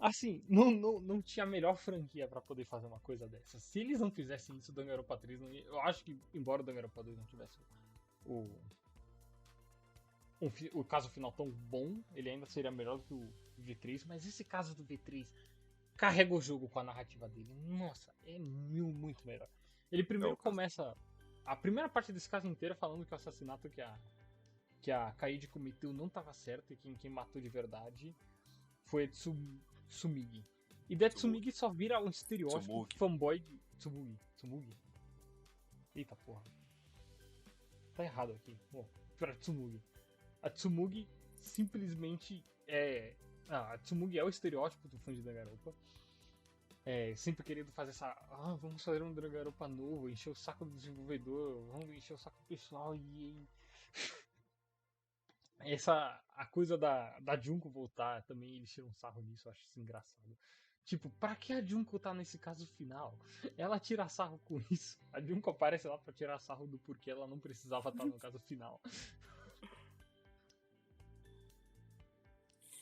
Assim, não tinha a melhor franquia pra poder fazer uma coisa dessa. Se eles não fizessem isso, o Danganronpa 3 não ia... Eu acho que, embora o Danganronpa 2 não tivesse o caso final tão bom, ele ainda seria melhor do que o V3, mas esse caso do V3 carrega o jogo com a narrativa dele. Nossa, é muito melhor. Ele primeiro começa a primeira parte desse caso inteiro falando que o assassinato que a Kaede cometeu não estava certo e quem matou de verdade foi Tsumigi. E da Tsumigi só vira um estereótipo fanboy de Tsumugi. Eita porra. Tá errado aqui. Bom, pra Tsumugi. A Tsumugi simplesmente é... a Tsumugi é o estereótipo do fã de Danganronpa. Sempre querendo fazer vamos fazer um Danganronpa novo, encher o saco do desenvolvedor, vamos encher o saco do pessoal e... a coisa da Junko voltar também, eles tiram um sarro nisso, eu acho isso engraçado. Tipo, pra que a Junko tá nesse caso final? Ela tira sarro com isso. A Junko aparece lá pra tirar sarro do porquê ela não precisava estar no caso final.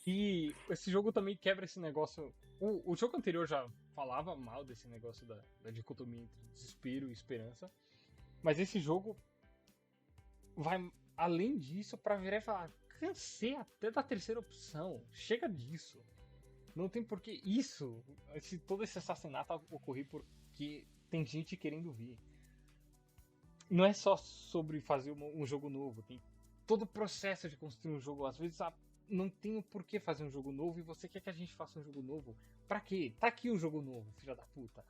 E esse jogo também quebra esse negócio. O jogo anterior já falava mal desse negócio da dicotomia entre desespero e esperança. Mas esse jogo vai além disso pra virar e falar: cansei até da terceira opção. Chega disso. Não tem porquê todo esse assassinato ocorrer porque tem gente querendo vir. Não é só sobre fazer um jogo novo. Tem todo o processo de construir um jogo. Às vezes não tenho por que fazer um jogo novo e você quer que a gente faça um jogo novo. Pra quê? Tá aqui o jogo novo, filha da puta.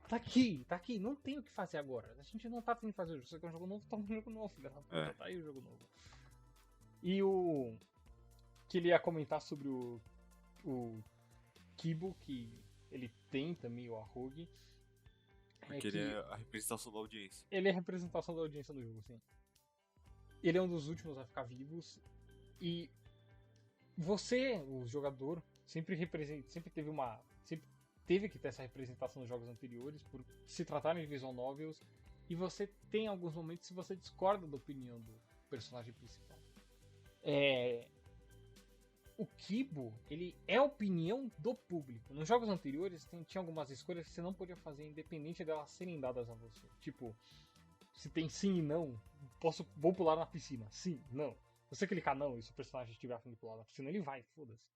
Tá aqui, não tem o que fazer agora. A gente não tá afim de fazer o jogo. Você quer um jogo novo? Toma um jogo novo, filha da puta. Tá aí o jogo novo. E o que ele ia comentar sobre o Kibo, que ele tem também, o Arrug. Porque ele é a representação da audiência. Ele é a representação da audiência no jogo, sim. Ele é um dos últimos a ficar vivos. E você, o jogador, sempre teve que ter essa representação nos jogos anteriores, por se tratarem de visual novels. E você tem alguns momentos que você discorda da opinião do personagem principal. O Kibo, ele é a opinião do público. Nos jogos anteriores tinha algumas escolhas que você não podia fazer independente delas serem dadas a você. Tipo, se tem sim e não, vou pular na piscina. Sim, não. Se você clicar não e se o personagem estiver a fim de pular na piscina, ele vai, foda-se.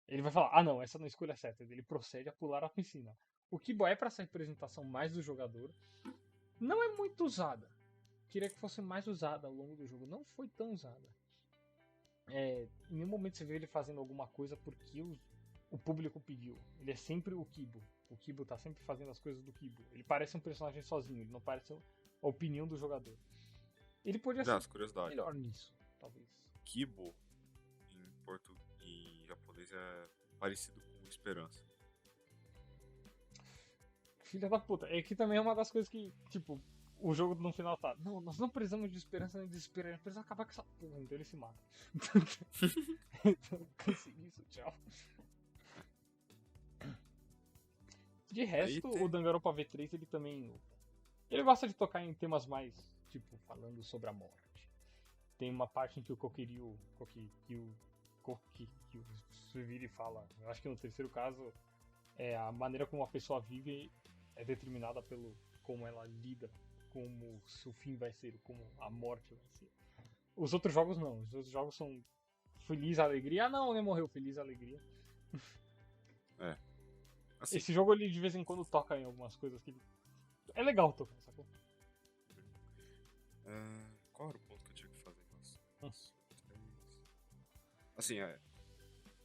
Ele vai falar, ah não, essa não é a escolha certa. Ele procede a pular a piscina. O Kibo é para essa representação mais do jogador. Não é muito usada. Queria que fosse mais usada ao longo do jogo. Não foi tão usada. Em nenhum momento você vê ele fazendo alguma coisa porque o público pediu. Ele é sempre o Kibo. O Kibo tá sempre fazendo as coisas do Kibo. Ele parece um personagem sozinho, ele não parece a opinião do jogador. Ele podia ser melhor nisso, talvez. Kibo, em japonês, é parecido com esperança. Filha da puta. É que também é uma das coisas que, tipo, o jogo no final tá. Não, nós não precisamos de esperança nem de desespero. Precisamos acabar com essa porra, então ele se mata. Então, cansei disso, tchau. De resto, o Danganronpa V3, ele também. Ele gosta de tocar em temas mais, tipo, falando sobre a morte. Tem uma parte em que o Kokiryu Suviri fala. Eu acho que no terceiro caso, a maneira como a pessoa vive é determinada pelo como ela lida, como o seu fim vai ser, como a morte vai ser. Os outros jogos não. Os outros jogos são feliz, alegria. Ah não, alguém morreu, feliz, alegria. Assim. Esse jogo ele de vez em quando toca em algumas coisas que é legal tocar, sacou? Qual era o ponto que eu tinha que fazer? Assim,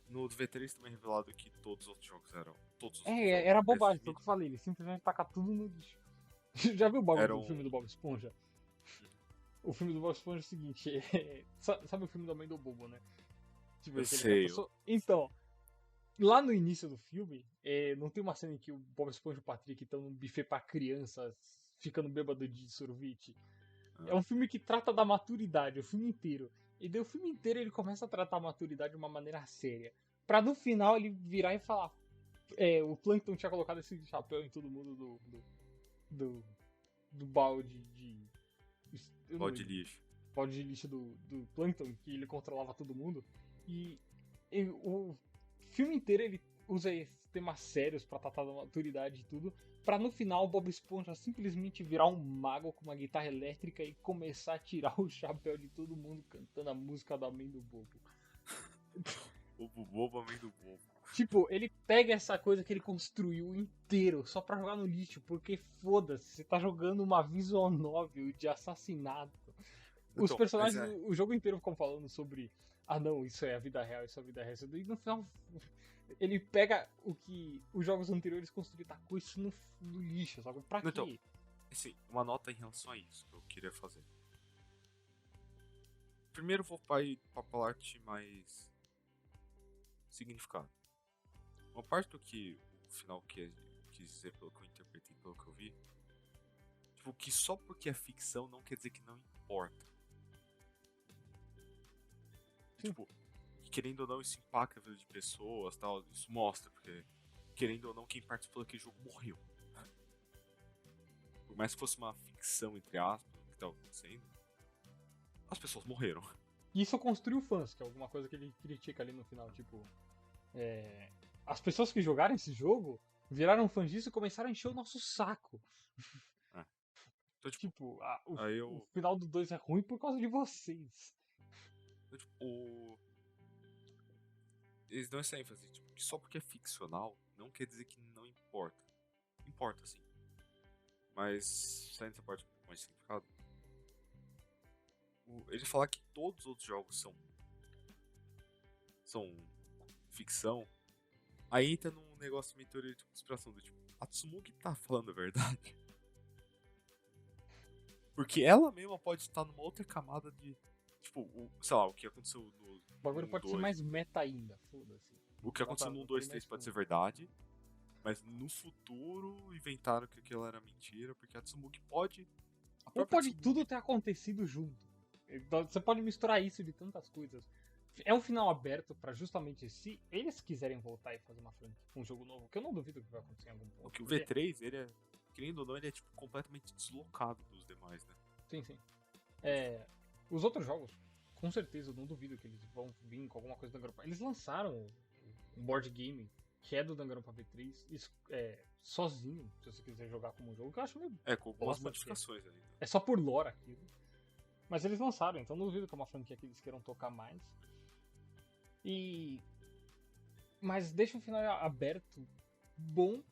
no V3 também é revelado que todos os outros jogos eram. Era bobagem, foi o que eu falei, ele simplesmente taca tudo no lixo. Já viu o filme do Bob Esponja? O filme do Bob Esponja é o seguinte, sabe o filme da Mãe do Bobo, né? Tipo, então, lá no início do filme, não tem uma cena em que o Bob Esponja e o Patrick estão num buffet pra crianças, ficando bêbado de sorvete. É um filme que trata da maturidade, o filme inteiro. E daí o filme inteiro ele começa a tratar a maturidade de uma maneira séria. Pra no final ele virar e falar. O Plankton tinha colocado esse chapéu em todo mundo do balde de. Balde de lixo. Balde de lixo do Plankton, que ele controlava todo mundo. E o filme inteiro ele usa temas sérios pra tratar da maturidade e tudo. Pra no final o Bob Esponja simplesmente virar um mago com uma guitarra elétrica e começar a tirar o chapéu de todo mundo cantando a música do Amém do Bobo. O Bobo, Amém do Bobo. Tipo, ele pega essa coisa que ele construiu inteiro só pra jogar no lixo, porque foda-se, você tá jogando uma visual novel de assassinato. Os personagens, o jogo inteiro ficam falando sobre ah não, isso é a vida real, isso é a vida real. E no final ele pega o que os jogos anteriores construíram e tacou isso no lixo, sabe? Pra quê? Então, assim, uma nota em relação a isso que eu queria fazer. Primeiro vou para a parte mais significado. Uma parte do que o final quis dizer, pelo que eu interpretei, pelo que eu vi, tipo, que só porque é ficção não quer dizer que não importa. Tipo, querendo ou não, isso impacta a vida de pessoas, tal, isso mostra, porque querendo ou não, quem participou daquele jogo morreu. Por mais que fosse uma ficção, entre aspas, o que estava acontecendo, as pessoas morreram. Isso construiu fãs, que é alguma coisa que ele critica ali no final, tipo... As pessoas que jogaram esse jogo viraram fãs disso e começaram a encher o nosso saco. Então, tipo, o final do 2 é ruim por causa de vocês. Então, tipo, eles dão essa ênfase, tipo, que só porque é ficcional não quer dizer que não importa. Importa, sim. Mas, saindo dessa parte com mais significado, ele falar que todos os outros jogos são são ficção, aí entra num negócio meio teoria de conspiração do tipo, a Tsumugi tá falando a verdade? Porque ela mesma pode estar numa outra camada de, tipo, sei lá, o que aconteceu no O bagulho 1, pode ser 2. mais meta ainda, foda-se. O que aconteceu no 1, 2, 3 pode ser verdade, mas no futuro inventaram que aquilo era mentira, porque a Tsumugi pode... A Ou própria pode Tsumugi, tudo ter acontecido junto. Então, você pode misturar isso de tantas coisas. É um final aberto pra justamente se eles quiserem voltar e fazer uma franquia, um jogo novo, que eu não duvido que vai acontecer em algum ponto. porque o porque- V3, ele é, querendo ou não, ele é tipo completamente deslocado dos demais, né? Sim, sim. É, os outros jogos, com certeza, eu não duvido que eles vão vir com alguma coisa do Danganronpa. Eles lançaram um board game que é do Danganronpa V3 sozinho, se você quiser jogar como um jogo, que eu acho meio É, com algumas bosta, porque modificações ainda. é só por lore aquilo. Mas eles lançaram, então não duvido que é uma franquia que eles queiram tocar mais. E mas deixa o final aberto bom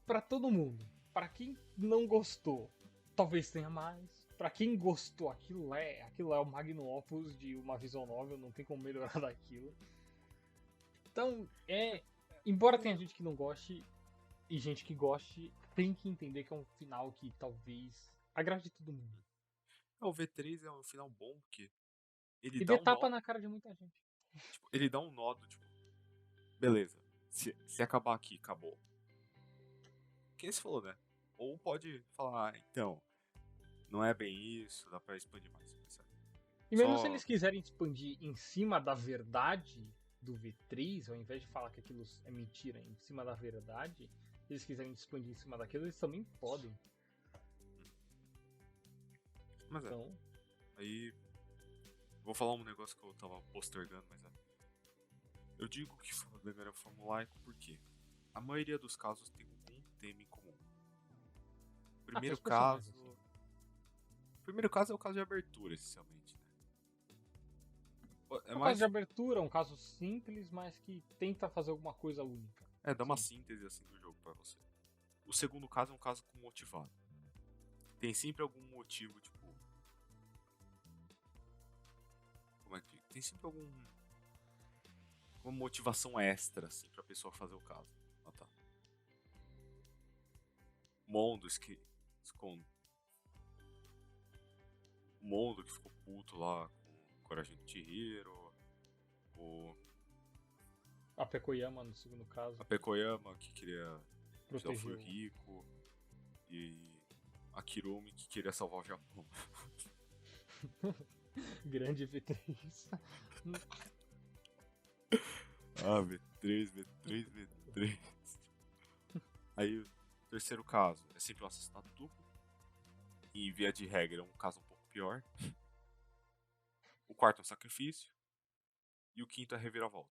pra todo mundo. Pra quem não gostou, talvez tenha mais. Pra quem gostou, aquilo é o magnum opus de uma visual novel, não tem como melhorar daquilo. Então, embora tenha gente que não goste e gente que goste, tem que entender que é um final que talvez agrade todo mundo. O V3 é um final bom, porque ele E dá dê um nó, tapa na cara de muita gente. tipo, ele dá um nó do tipo, beleza, se acabar aqui, acabou. Quem você falou, né? Ou pode falar, então, não é bem isso, dá pra expandir mais. E mesmo se Só, eles quiserem expandir em cima da verdade do V3, ao invés de falar que aquilo é mentira, em cima da verdade, se eles quiserem expandir em cima daquilo, eles também podem. mas Então, aí vou falar um negócio que eu tava postergando, mas eu digo que o Danganronpa é formulaico porque a maioria dos casos tem um tema em comum. tem Primeiro os personagens, caso, assim. primeiro caso é o caso de abertura, essencialmente, né? É É um caso mais, de abertura, um caso simples, mas que tenta fazer alguma coisa única. dá uma Sim. síntese assim do jogo pra você. O segundo caso é um caso com motivado. Tem sempre algum motivo, tipo, como é que diz? Tem sempre uma motivação extra assim pra pessoa fazer o caso. Ah, tá. Mondo com o Mondo que ficou puto lá com o Coragem do Chihiro, o A Pekoyama, no segundo caso, a Pekoyama que queria tirar o protegeu. Fuyuhiko e a Kirumi que queria salvar o Japão. Grande V3. Ah, V3, V3, V3. Aí o terceiro caso é sempre um assassinato duplo. E via de regra é um caso um pouco pior. O quarto é um sacrifício. E o quinto é reviravolta.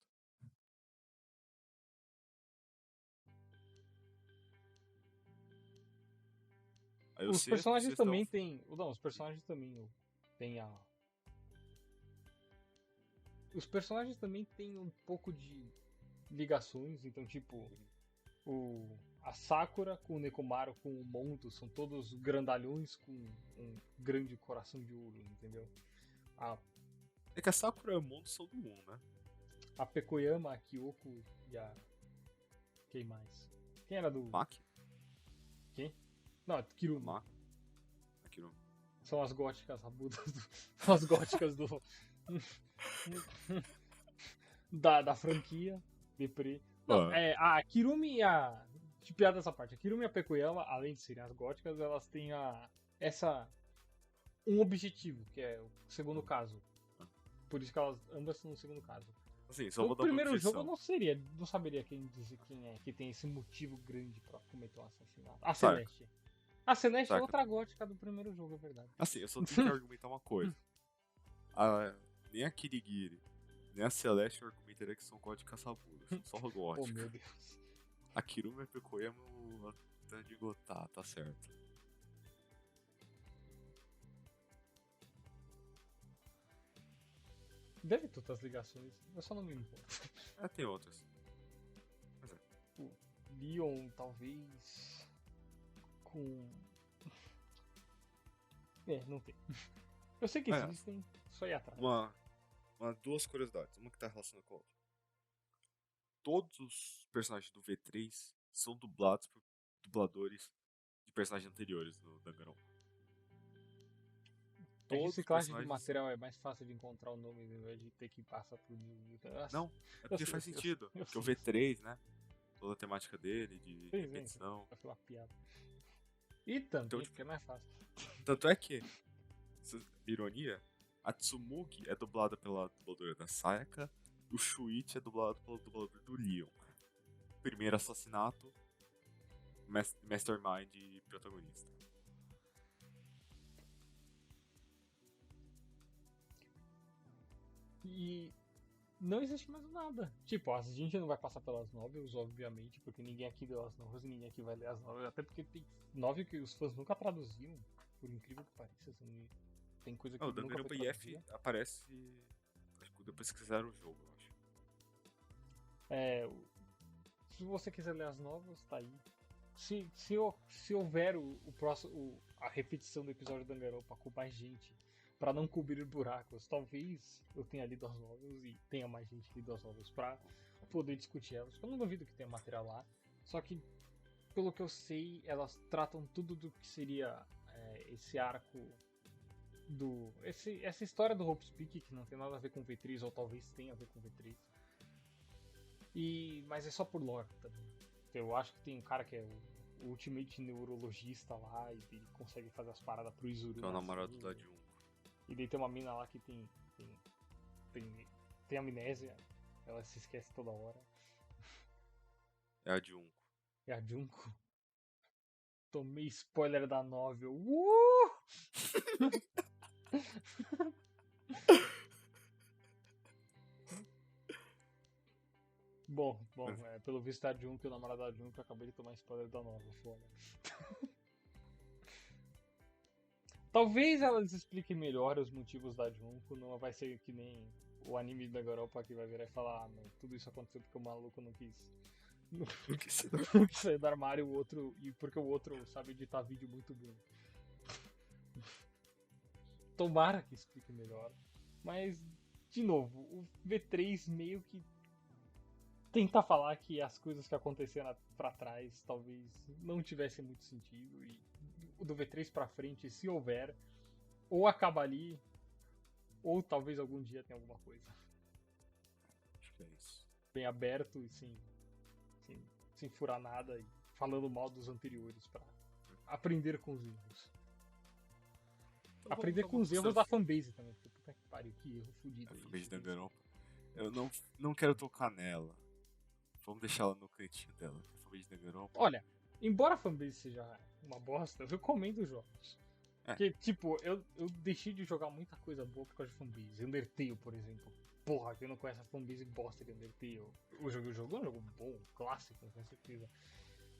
Aí o Os sexto, personagens sexto é o... também têm. Não, os personagens também têm a. Os personagens também têm um pouco de ligações, então tipo, a Sakura com o Nekomaru com o Mondo são todos grandalhões com um grande coração de ouro, entendeu? A, É que a Sakura e o Mondo são do 1, né? a Pekoyama, a Kyoko e a. Quem mais? Quem era do. Maki? Quem? Não, a Kirumi. Maki. A Kirumi. São as góticas rabudas do. São as góticas do. da franquia. Deprê. Não, a Kirumi e a. De piada essa parte, a Kirumi e a Pekoyama, além de serem as góticas, elas têm um objetivo, que é o segundo caso. Por isso que elas ambas são no segundo caso. Assim, só No vou dar uma primeiro jogo objeção. eu não saberia quem dizer quem é que tem esse motivo grande pra cometer um assassinato. A Saca. Celeste. A Celeste é Saca. outra gótica do primeiro jogo, é verdade. Assim, eu só tenho que argumentar uma coisa. Nem a Kirigiri, nem a Celeste argumentaria que são góticas sabudas. São só Oh góticas. meu Deus. A Kirumi e a Pekoyama tá de gotar, tá certo. Deve ter outras ligações, eu só não me importo. Tem outras. Mas O Leon, talvez. Com. Não tem. Eu sei que existem, só ir atrás. duas curiosidades, uma que tá relacionada com a outra. Todos os personagens do V3 são dublados por dubladores de personagens anteriores do Danganronpa. A Todos os reciclagem de personagens. material é mais fácil de encontrar o nome ao invés de ter que passar por mil. Não, é porque faz sentido. Porque o sei. V3, né? Toda a temática dele, de Sim, repetição. vai falar piada. E também, Então, porque é mais fácil. Tanto é que, ironia, a Tsumugi é dublada pela dubladora da Sayaka, o Shuichi é dublado pelo dublador do Leon. Primeiro assassinato, Mastermind e protagonista. E não existe mais nada. Tipo, a gente não vai passar pelas novels, obviamente, porque ninguém aqui leu as novels, ninguém aqui vai ler as novels, até porque tem novel que os fãs nunca traduziram, por incrível que pareça. Assim, tem coisa que O nunca foi Danganronpa IF traduzida. aparece, acho que depois que fizeram o jogo, eu acho. Se você quiser ler as novels, tá aí. Se houver a repetição do episódio do Danganronpa com mais gente, pra não cobrir buracos, talvez eu tenha lido as novels e tenha mais gente lido as novels pra poder discutir elas. Eu não duvido que tenha material lá, só que pelo que eu sei, elas tratam tudo do que seria esse arco essa história do Hope's Peak, que não tem nada a ver com V3, ou talvez tenha a ver com V3. Mas é só por lore também. Eu acho que tem um cara que é o ultimate neurologista lá e ele consegue fazer as paradas pro Izuru. Que é o namorado da Junko. E daí tem uma mina lá que tem amnésia, ela se esquece toda hora. É a Junko. É a Junko. Tomei spoiler da novel. Bom, pelo visto a Junko e o namorado da Junko, eu acabei de tomar spoiler da novel, foda. Talvez elas expliquem melhor os motivos da Junko, não vai ser que nem o anime da Garopa que vai virar e falar, não, tudo isso aconteceu porque o maluco não quis sair do armário e porque o outro sabe editar vídeo muito bem. Tomara que explique melhor. Mas, de novo, o V3 meio que tenta falar que as coisas que aconteceram pra trás talvez não tivessem muito sentido e o do V3 pra frente, se houver, ou acaba ali, ou talvez algum dia tenha alguma coisa. Acho que é isso. Bem aberto e sem furar nada e falando mal dos anteriores pra aprender com os erros. Então, aprender com os erros da fanbase também. Puta que pariu, que erro fudido. A fanbase da Danganronpa. Eu não quero tocar nela. Vamos deixar ela no cantinho dela. A fanbase da Danganronpa. Olha, embora a fanbase seja uma bosta, eu recomendo os jogos. Porque, tipo, eu deixei de jogar muita coisa boa por causa de fanbase. Undertale, por exemplo. Porra, quem não conhece a fanbase bosta de Undertale. O jogo é um jogo bom, clássico, com certeza.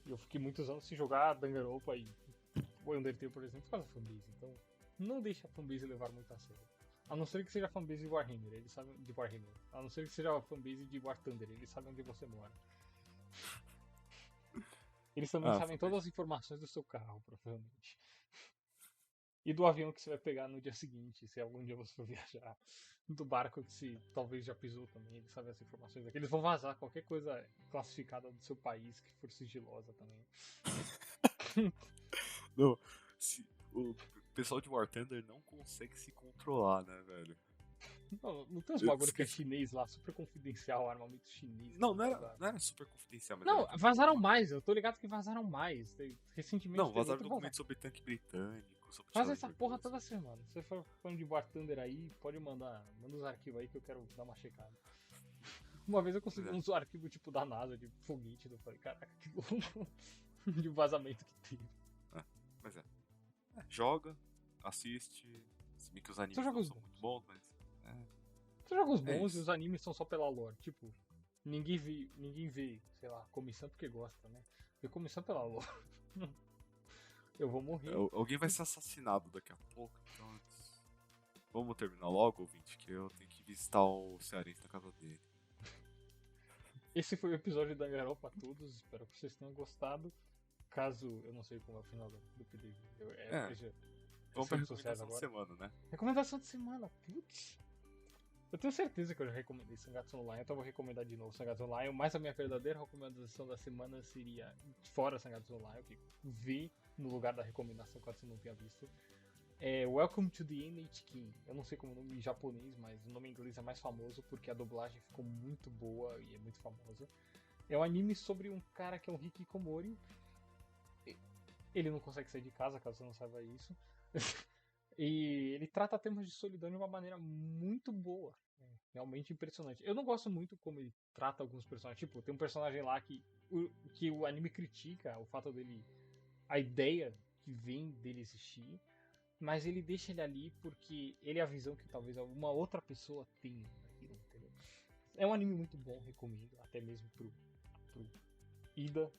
E eu fiquei muitos anos sem jogar Danganronpa e o Undertale, por exemplo, por causa da fanbase. Então, não deixe a fanbase levar muito a sério. A não ser que seja a fanbase de Warhammer, eles sabem de Warhammer. A não ser que seja a fanbase de War Thunder, eles sabem onde você mora. Eles também sabem todas as informações do seu carro, provavelmente. E do avião que você vai pegar no dia seguinte, se algum dia você for viajar. Do barco que você talvez já pisou também, eles sabem as informações aqui. Eles vão vazar qualquer coisa classificada do seu país que for sigilosa também. Não, o pessoal de War Thunder não consegue se controlar, né, velho? Não tem uns bagulho que é chinês lá, super confidencial, armamento chinês. Não era super confidencial, mas não, vazaram mais, eu tô ligado que vazaram mais. Recentemente. Não, vazaram documentos sobre tanque britânico. Faz essa porra toda semana. Se você for fã de War Thunder aí, pode mandar os arquivos aí que eu quero dar uma checada. Uma vez eu consegui uns arquivos tipo da NASA, de foguete, eu falei, caraca, que louco de vazamento que teve. Mas joga, assiste, se bem que os animes não são muito bons, mas... São jogos bons e os animes são só pela lore, tipo, ninguém vê, sei lá, comissão porque gosta, né? Vê comissão pela lore. Eu vou morrer. Alguém vai ser assassinado daqui a pouco, então vamos terminar logo, ouvinte, que eu tenho que visitar o cearense na casa dele. Esse foi o episódio da Garopa a todos, espero que vocês tenham gostado. Caso, eu não sei como é o final do PDG. Vamos pra recomendação de semana, né? Recomendação de semana, putz. Eu tenho certeza que eu já recomendei Sangatsu no Lion, então eu vou recomendar de novo Sangatsu no Lion, mas a minha verdadeira recomendação da semana seria, fora Sangatsu no Lion, que vi no lugar da recomendação caso você não tenha visto, é Welcome to the NHK. Eu não sei como é o nome em japonês, mas o nome em inglês é mais famoso porque a dublagem ficou muito boa e é muito famosa. É um anime sobre um cara que é um hikikomori. Ele não consegue sair de casa, caso você não saiba isso. E ele trata temas de solidão de uma maneira muito boa. É realmente impressionante. Eu não gosto muito como ele trata alguns personagens. Tipo, tem um personagem lá que o anime critica o fato dele. A ideia que vem dele existir. Mas ele deixa ele ali porque ele é a visão que talvez alguma outra pessoa tenha daquilo, entendeu? É um anime muito bom, recomendo. Até mesmo pro Ida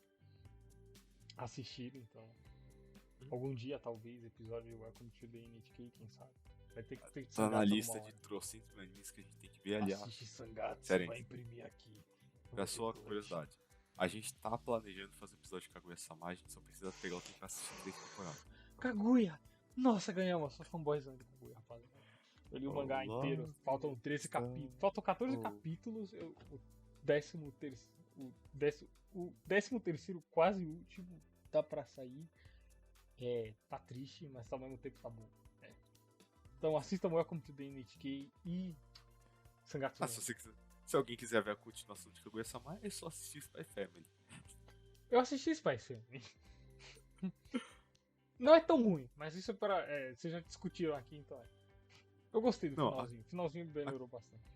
assistir, então. Algum dia, talvez, episódio de Welcome to the NHK, quem sabe? Vai ter que ter Tá na Sangatsu lista alguma de hora. trocentos animes que a gente tem que ver, aliás. Assiste Sangatsu, Sério, vai imprimir aqui. pra sua curiosidade. A gente tá planejando fazer um episódio de Kaguya-sama, a gente só precisa pegar o tempo pra assistir 3 temporadas. Kaguya! Nossa, ganhamos, sou fanboyzão de Kaguya, rapaziada. Eu li o mangá inteiro, faltam 13 capítulos. Faltam 14 capítulos, o 13º, quase último, tá pra sair. Tá triste, mas ao mesmo tempo tá bom. Então assistam Welcome to the NHK e Sangatsu no Lion. Se alguém quiser ver a continuação de Kaguya-sama, é só assistir Spy Family. Eu assisti Spy Family. Não é tão ruim, mas isso é para. Vocês já discutiram aqui, então. Eu gostei do finalzinho. O finalzinho melhorou bastante.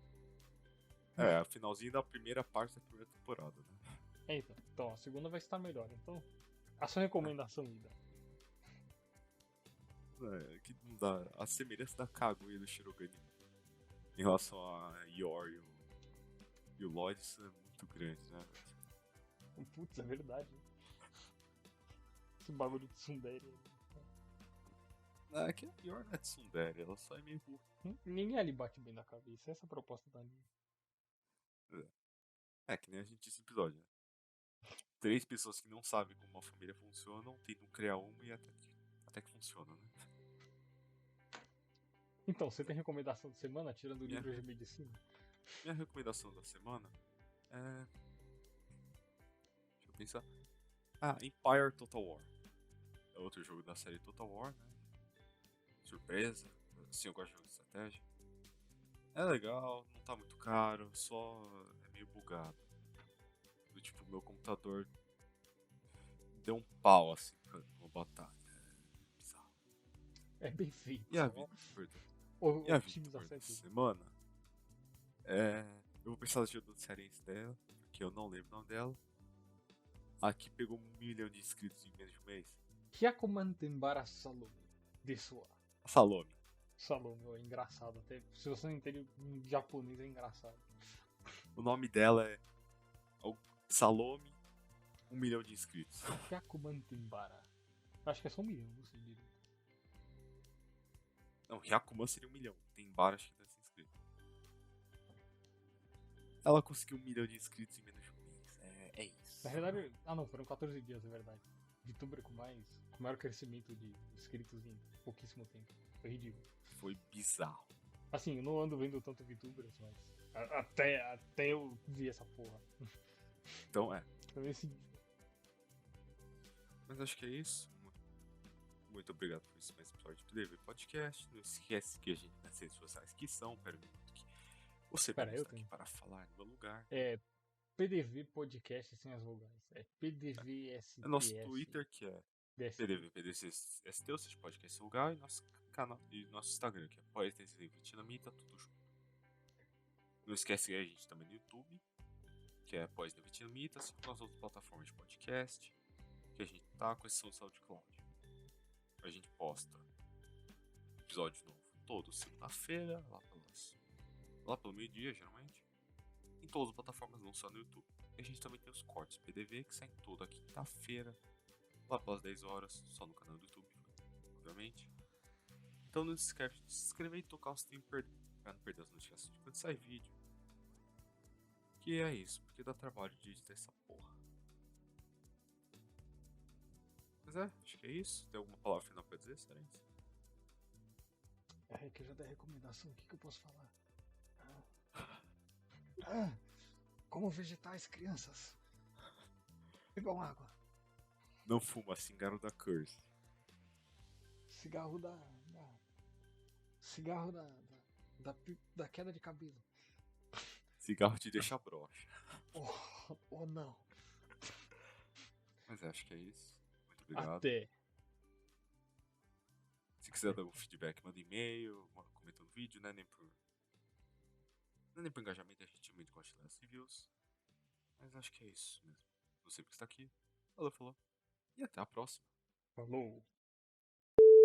O finalzinho da primeira parte da primeira temporada, né? Então, a segunda vai estar melhor. Então, a sua recomendação, Ida. Que não dá. A semelhança da Kaguya e do Shirogane em relação a Yor e o Lloyd, isso é muito grande, né? Putz, é verdade. Esse bagulho de tsundere. É que a Yor não é tsundere, ela só é meio burra. Ninguém ali bate bem na cabeça. Essa é a proposta da anime. Que nem a gente disse no episódio, né? 3 pessoas que não sabem como uma família funciona tentam criar uma e até que funciona, né? Então, você tem recomendação de semana, tirando o livro de medicina? Minha recomendação da semana é... Deixa eu pensar. Empire Total War. É outro jogo da série Total War, né? Surpresa. Assim, eu gosto de jogo de estratégia. É legal, não tá muito caro, só é meio bugado. Do tipo, meu computador deu um pau, assim, numa batalha. É bizarro. É bem feito. E a vida, perdão. E a vida da semana eu vou pensar no jogo do cearense dela, porque eu não lembro o nome dela. Aqui pegou 1 milhão de inscritos em menos de um mês. Hyakumantembara Salome. Dessoa. Salome. Salome, é engraçado. Até se você não entende japonês, é engraçado. O nome dela é Salome, 1 milhão de inscritos. Hyakumantembara. Acho que é só 1 milhão, não sei direito. Não, Hyakuman seria 1 milhão. Tem bar, acho que deve ser inscrito. Ela conseguiu 1 milhão de inscritos em menos de um mês. É isso. Na verdade, não, foram 14 dias, é verdade. VTuber com maior crescimento de inscritos em pouquíssimo tempo. Foi ridículo. Foi bizarro. Assim, eu não ando vendo tanto VTubers, mas até eu vi essa porra. Então Foi esse... Mas acho que é isso. Muito obrigado por esse mais episódio de PDV Podcast. Não esquece que a gente nas redes sociais que são, pera um minuto que você vai estar aqui para falar no meu lugar. PDV Podcast sem as vogais. É PDVSTS. É nosso Twitter, que é PDV PDCST, ou seja, podcast sem lugar, e nosso canal e nosso Instagram, que é Pós-Vietnamita, tudo junto. Não esquece que a gente também no YouTube, que é Pós-Vietnamita, assim como nas outras plataformas de podcast, que a gente tá com exceção do SoundCloud. A gente posta episódio novo todo segunda-feira, lá pelo meio-dia, geralmente. Em todas as plataformas, não só no YouTube. E a gente também tem os cortes PDV que saem toda quinta-feira, lá pelas 10 horas, só no canal do YouTube, obviamente. Então não se esquece de se inscrever e tocar o sininho pra não perder as notificações de quando sai vídeo. Que é isso, porque dá trabalho de editar essa porra. Mas acho que é isso. Tem alguma palavra final pra dizer, Cerense? Que eu já dei recomendação, o que eu posso falar? Ah, como vegetais, crianças. Bebam água. Não fuma cigarro da Curse. Cigarro cigarro da queda de cabelo. Cigarro te deixa broxa. Oh não. Mas acho que é isso. Muito obrigado. Até. Se quiser dar um feedback, manda e-mail, comenta no vídeo, né? Não é nem por engajamento, a gente muito gosta de ler as reviews. Mas acho que é isso mesmo. Não sei porque está aqui. Falou, falou. E até a próxima. Falou.